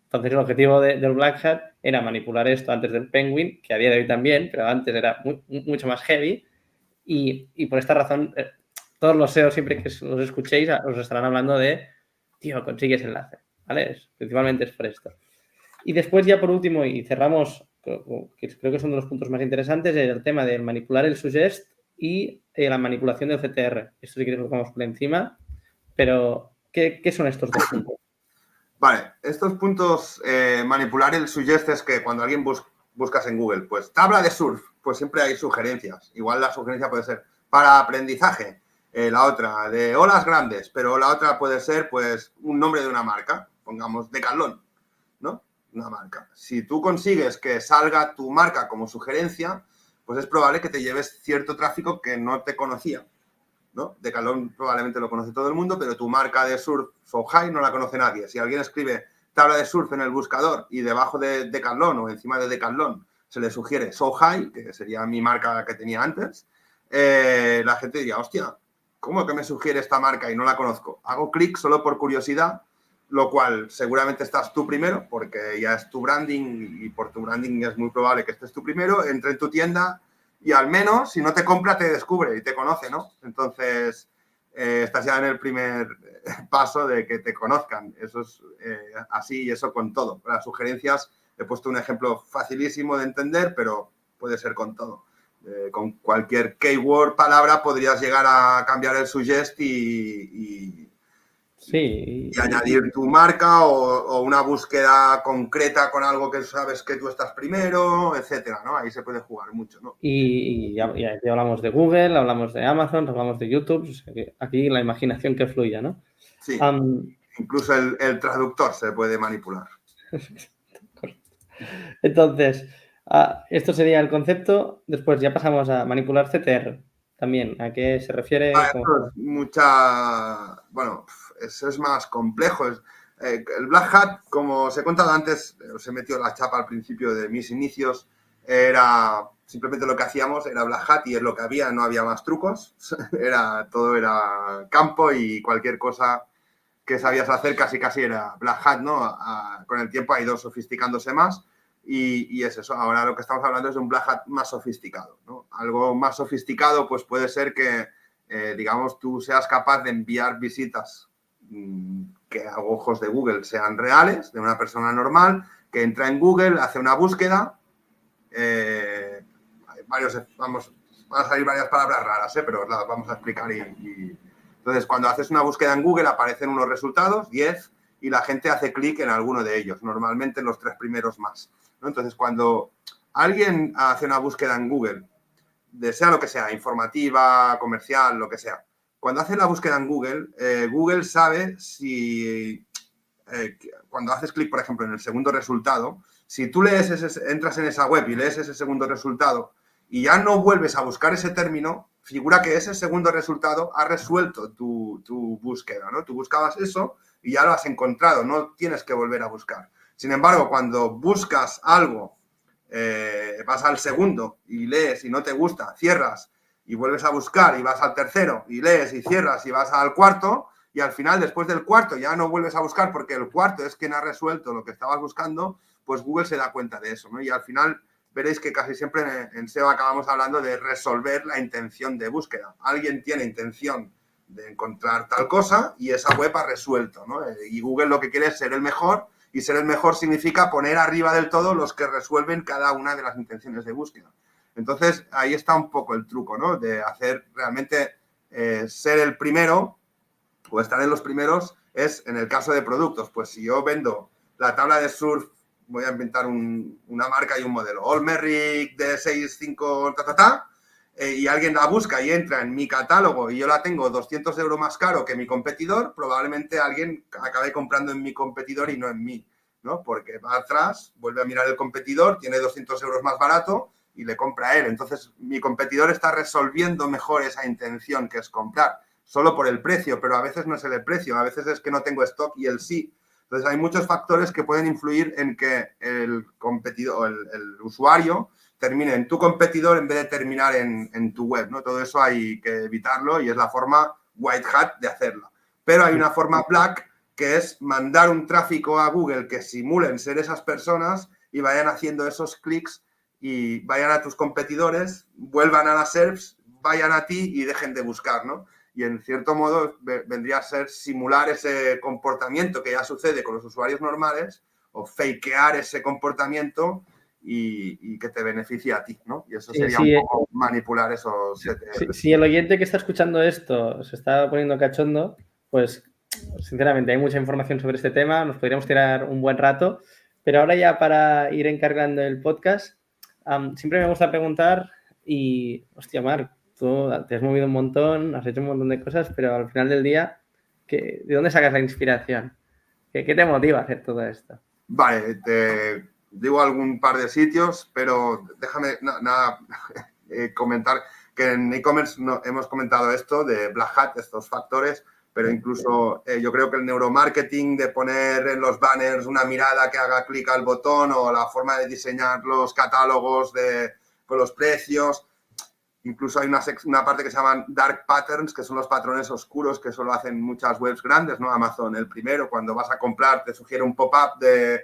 Entonces, el objetivo del Black Hat era manipular esto antes del Penguin, que a día de hoy también, pero antes era mucho más heavy. Y por esta razón, todos los SEO, siempre que los escuchéis, os estarán hablando de, tío, consigues enlace, ¿vale? Principalmente es por esto. Y después, ya por último, y cerramos, que creo que son de los puntos más interesantes, el tema de manipular el suggest y la manipulación del CTR. Esto sí que lo tocamos por encima, pero ¿qué son estos dos puntos? Vale, estos puntos, manipular el suggest es que cuando alguien buscas en Google, pues tabla de surf, pues siempre hay sugerencias. Igual la sugerencia puede ser para aprendizaje, la otra de olas grandes, pero la otra puede ser pues un nombre de una marca, pongamos Decathlon, ¿no? Una marca. Si tú consigues que salga tu marca como sugerencia, pues es probable que te lleves cierto tráfico que no te conocía, ¿no? Decathlon probablemente lo conoce todo el mundo, pero tu marca de surf, So High, no la conoce nadie. Si alguien escribe tabla de surf en el buscador y debajo de Decathlon o encima de Decathlon se le sugiere So High, que sería mi marca que tenía antes, la gente diría, hostia, ¿cómo que me sugiere esta marca y no la conozco? Hago clic solo por curiosidad, lo cual seguramente estás tú primero, porque ya es tu branding y por tu branding es muy probable que estés tú primero, entre en tu tienda y al menos, si no te compra, te descubre y te conoce, ¿no? Entonces, estás ya en el primer paso de que te conozcan. Eso es así y eso con todo. Las sugerencias, he puesto un ejemplo facilísimo de entender, pero puede ser con todo. Con cualquier keyword, palabra, podrías llegar a cambiar el suggest y añadir tu marca o una búsqueda concreta con algo que sabes que tú estás primero, etcétera, ¿no? Ahí se puede jugar mucho, ¿no? Y ya hablamos de Google, hablamos de Amazon, hablamos de YouTube, o sea que aquí la imaginación que fluya, ¿no? Sí, incluso el traductor se puede manipular. Entonces, esto sería el concepto. Después ya pasamos a manipular CTR. También, ¿a qué se refiere? Esto es bueno, eso es más complejo. El Black Hat, como os he contado antes, os he metido la chapa al principio de mis inicios, era simplemente lo que hacíamos, era Black Hat y es lo que había, no había más trucos, todo era campo y cualquier cosa que sabías hacer casi era Black Hat, ¿no? Con el tiempo ha ido sofisticándose más y es eso. Ahora lo que estamos hablando es de un Black Hat más sofisticado, ¿no? Algo más sofisticado pues puede ser que, digamos, tú seas capaz de enviar visitas que a ojos de Google sean reales, de una persona normal, que entra en Google, hace una búsqueda, van a salir varias palabras raras, pero las vamos a explicar Entonces, cuando haces una búsqueda en Google, aparecen unos resultados, 10, y la gente hace clic en alguno de ellos, normalmente en los 3 primeros más, ¿no? Entonces, cuando alguien hace una búsqueda en Google, sea lo que sea, informativa, comercial, lo que sea. Cuando hace la búsqueda en Google, Google sabe si cuando haces clic, por ejemplo, en el segundo resultado, si tú entras en esa web y lees ese segundo resultado y ya no vuelves a buscar ese término, figura que ese segundo resultado ha resuelto tu búsqueda, ¿no? Tú buscabas eso y ya lo has encontrado, no tienes que volver a buscar. Sin embargo, cuando buscas algo, vas al segundo y lees y no te gusta, cierras y vuelves a buscar y vas al tercero y lees y cierras y vas al cuarto y al final, después del cuarto, ya no vuelves a buscar porque el cuarto es quien ha resuelto lo que estabas buscando, pues Google se da cuenta de eso, ¿no? Y al final veréis que casi siempre en SEO acabamos hablando de resolver la intención de búsqueda. Alguien tiene intención de encontrar tal cosa y esa web ha resuelto, ¿no? Y Google lo que quiere es ser el mejor, y ser el mejor significa poner arriba del todo los que resuelven cada una de las intenciones de búsqueda. Entonces, ahí está un poco el truco, ¿no? De hacer realmente ser el primero o estar en los primeros es, en el caso de productos, pues si yo vendo la tabla de surf, voy a inventar una marca y un modelo, All Merrick de 6,5, y alguien la busca y entra en mi catálogo y yo la tengo 200 euros más caro que mi competidor, probablemente alguien acabe comprando en mi competidor y no en mí, ¿no? Porque va atrás, vuelve a mirar el competidor, tiene 200 euros más barato y le compra a él. Entonces, mi competidor está resolviendo mejor esa intención que es comprar, solo por el precio, pero a veces no es el precio, a veces es que no tengo stock y él sí. Entonces, hay muchos factores que pueden influir en que el competidor, el usuario, termine en tu competidor en vez de terminar en tu web, ¿no? Todo eso hay que evitarlo y es la forma white hat de hacerlo. Pero hay una forma black, que es mandar un tráfico a Google que simulen ser esas personas y vayan haciendo esos clics y vayan a tus competidores, vuelvan a las SERPs, vayan a ti y dejen de buscar, ¿no? Y en cierto modo vendría a ser simular ese comportamiento que ya sucede con los usuarios normales o fakear ese comportamiento y que te beneficie a ti, ¿no? Y eso sería un poco manipular esos... Si el oyente que está escuchando esto se está poniendo cachondo, pues sinceramente hay mucha información sobre este tema, nos podríamos tirar un buen rato, pero ahora ya para ir encargando el podcast, siempre me gusta preguntar y, hostia, Marc, tú te has movido un montón, has hecho un montón de cosas, pero al final del día, ¿de dónde sacas la inspiración? ¿Qué te motiva a hacer todo esto? Vale, te digo algún par de sitios, pero déjame comentar que en e-commerce hemos comentado esto de Black Hat, estos factores, pero incluso yo creo que el neuromarketing de poner en los banners una mirada que haga clic al botón o la forma de diseñar los catálogos con los precios. Incluso hay una parte que se llaman dark patterns, que son los patrones oscuros que solo hacen muchas webs grandes, ¿no? Amazon, el primero, cuando vas a comprar, te sugiere un pop-up de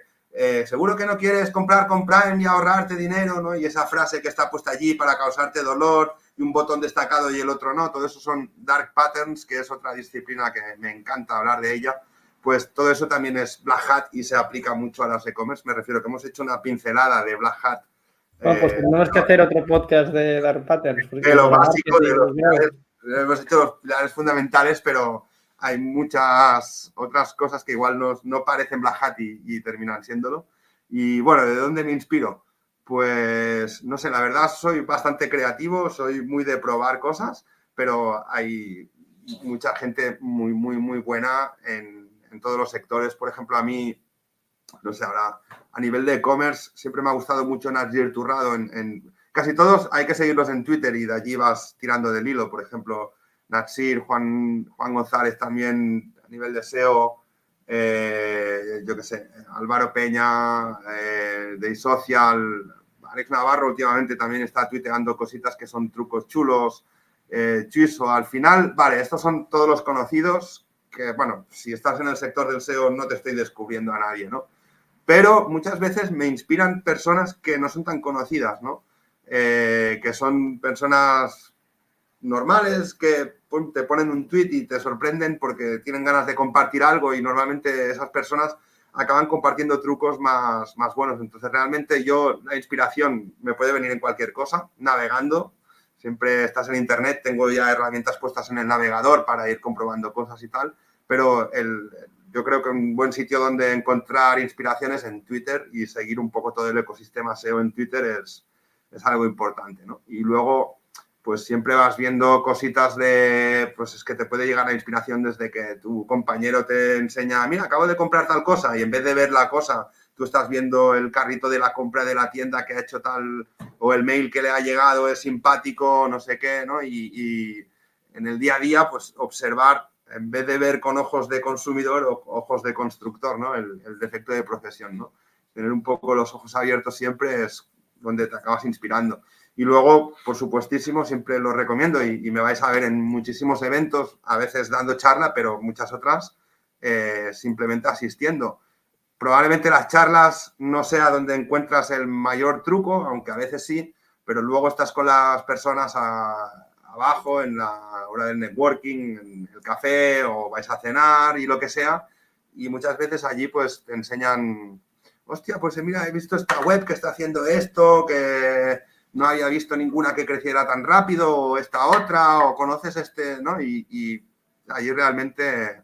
seguro que no quieres comprar con Prime y ahorrarte dinero, ¿no? Y esa frase que está puesta allí para causarte dolor y un botón destacado y el otro no. Todo eso son dark patterns, que es otra disciplina que me encanta hablar de ella. Pues todo eso también es Black Hat y se aplica mucho a las e-commerce. Me refiero que hemos hecho una pincelada de Black Hat. Pues tenemos que hacer otro podcast de Dark Patterns. De lo básico, hemos hecho los pilares fundamentales, pero hay muchas otras cosas que igual no parecen Black Hat y terminan siéndolo. Y bueno, ¿de dónde me inspiro? Pues no sé, la verdad soy bastante creativo, soy muy de probar cosas, pero hay mucha gente muy, muy, muy buena en todos los sectores. Por ejemplo, a mí, no sé, ahora a nivel de e-commerce siempre me ha gustado mucho Natsir Turrado. En casi todos hay que seguirlos en Twitter y de allí vas tirando del hilo. Por ejemplo, Natsir, Juan González también a nivel de SEO, yo qué sé, Álvaro Peña, de eSocial, Alex Navarro últimamente también está tuiteando cositas que son trucos chulos, Chuiso, al final, vale, estos son todos los conocidos que, bueno, si estás en el sector del SEO no te estoy descubriendo a nadie, ¿no? Pero muchas veces me inspiran personas que no son tan conocidas, ¿no? Que son personas normales que te ponen un tweet y te sorprenden porque tienen ganas de compartir algo y normalmente esas personas acaban compartiendo trucos más buenos. Entonces, realmente la inspiración me puede venir en cualquier cosa, navegando. Siempre estás en internet, tengo ya herramientas puestas en el navegador para ir comprobando cosas y tal, pero yo creo que un buen sitio donde encontrar inspiraciones en Twitter y seguir un poco todo el ecosistema SEO en Twitter es algo importante, ¿no? Y luego, pues siempre vas viendo cositas pues es que te puede llegar la inspiración desde que tu compañero te enseña, mira, acabo de comprar tal cosa, y en vez de ver la cosa, tú estás viendo el carrito de la compra de la tienda que ha hecho tal, o el mail que le ha llegado es simpático, no sé qué, ¿no? Y en el día a día, pues observar, en vez de ver con ojos de consumidor o ojos de constructor, ¿no? El defecto de profesión, ¿no? Tener un poco los ojos abiertos siempre es donde te acabas inspirando. Y luego, por supuestísimo, siempre lo recomiendo y me vais a ver en muchísimos eventos, a veces dando charla, pero muchas otras simplemente asistiendo. Probablemente las charlas no sea donde encuentras el mayor truco, aunque a veces sí, pero luego estás con las personas abajo en la hora del networking, en el café o vais a cenar y lo que sea, y muchas veces allí pues te enseñan, hostia, pues mira, he visto esta web que está haciendo esto, que no había visto ninguna que creciera tan rápido, o esta otra, o conoces ¿no? Y allí realmente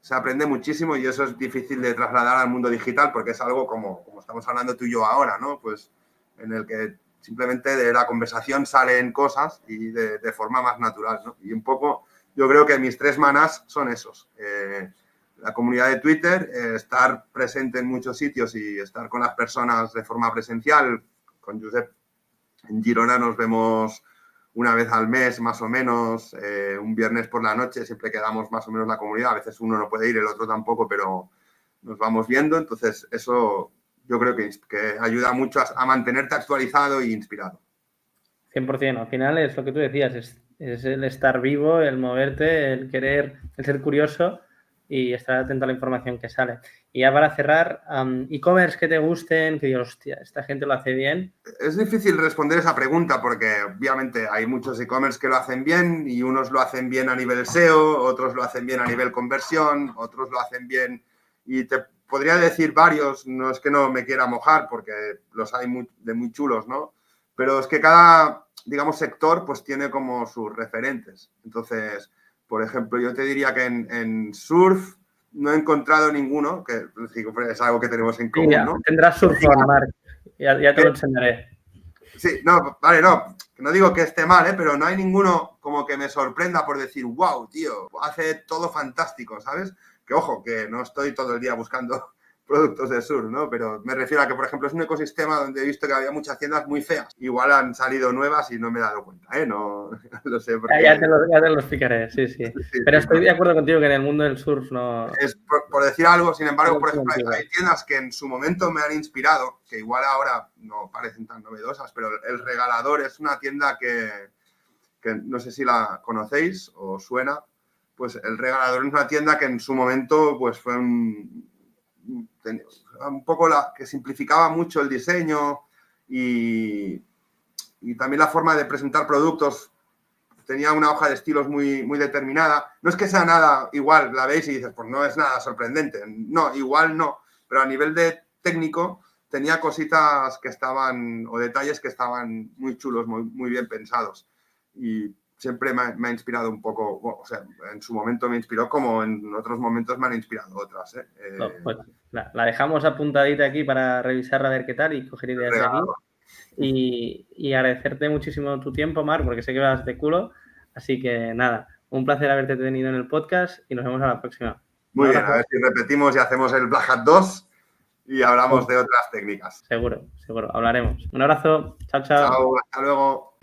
se aprende muchísimo y eso es difícil de trasladar al mundo digital porque es algo como estamos hablando tú y yo ahora, ¿no? Pues en el que simplemente de la conversación salen cosas y de forma más natural, ¿no? Y un poco, yo creo que mis 3 manas son esos. La comunidad de Twitter, estar presente en muchos sitios y estar con las personas de forma presencial. Con Josep en Girona nos vemos una vez al mes, más o menos, un viernes por la noche, siempre quedamos más o menos la comunidad. A veces uno no puede ir, el otro tampoco, pero nos vamos viendo. Entonces, eso yo creo que ayuda mucho a mantenerte actualizado e inspirado. 100%. Al final es lo que tú decías, es el estar vivo, el moverte, el querer, el ser curioso y estar atento a la información que sale. Y ya para cerrar, e-commerce que te gusten, que digas, hostia, esta gente lo hace bien. Es difícil responder esa pregunta porque obviamente hay muchos e-commerce que lo hacen bien y unos lo hacen bien a nivel SEO, otros lo hacen bien a nivel conversión, otros lo hacen bien y te podría decir varios, no es que no me quiera mojar porque los hay muy chulos, ¿no? Pero es que cada, digamos, sector pues tiene como sus referentes. Entonces, por ejemplo, yo te diría que en surf no he encontrado ninguno, que es algo que tenemos en común, Sí, ¿no? tendrás Surfon, Marc. Ya te lo enseñaré. Sí, no, vale, no. No digo que esté mal, pero no hay ninguno como que me sorprenda por decir, wow, tío, hace todo fantástico, ¿sabes? Que ojo, que no estoy todo el día buscando productos de surf, ¿no? Pero me refiero a que, por ejemplo, es un ecosistema donde he visto que había muchas tiendas muy feas. Igual han salido nuevas y no me he dado cuenta, ¿eh? No lo sé. Porque... Ya te lo explicaré, sí. Pero estoy de acuerdo contigo que en el mundo del surf no... Es por decir algo, sin embargo, por ejemplo, hay tiendas que en su momento me han inspirado, que igual ahora no parecen tan novedosas, pero El Regalador es una tienda que no sé si la conocéis o suena. Pues El Regalador es una tienda que en su momento pues fue un poco que simplificaba mucho el diseño y también la forma de presentar productos. Tenía una hoja de estilos muy determinada. No es que sea nada igual, la veis y dices, pues no es nada sorprendente. No, igual no. Pero a nivel de técnico tenía cositas que estaban, o detalles que estaban muy chulos, muy bien pensados. Y siempre me ha inspirado un poco, o sea, en su momento me inspiró como en otros momentos me han inspirado otras. Pues, la dejamos apuntadita aquí para revisarla, a ver qué tal y coger ideas de aquí. Y agradecerte muchísimo tu tiempo, Marc, porque sé que vas de culo. Así que nada, un placer haberte tenido en el podcast y nos vemos a la próxima. Muy bien, a ver si repetimos y hacemos el Black Hat 2 y hablamos de otras técnicas. Seguro, hablaremos. Un abrazo, chao. Chao, hasta luego.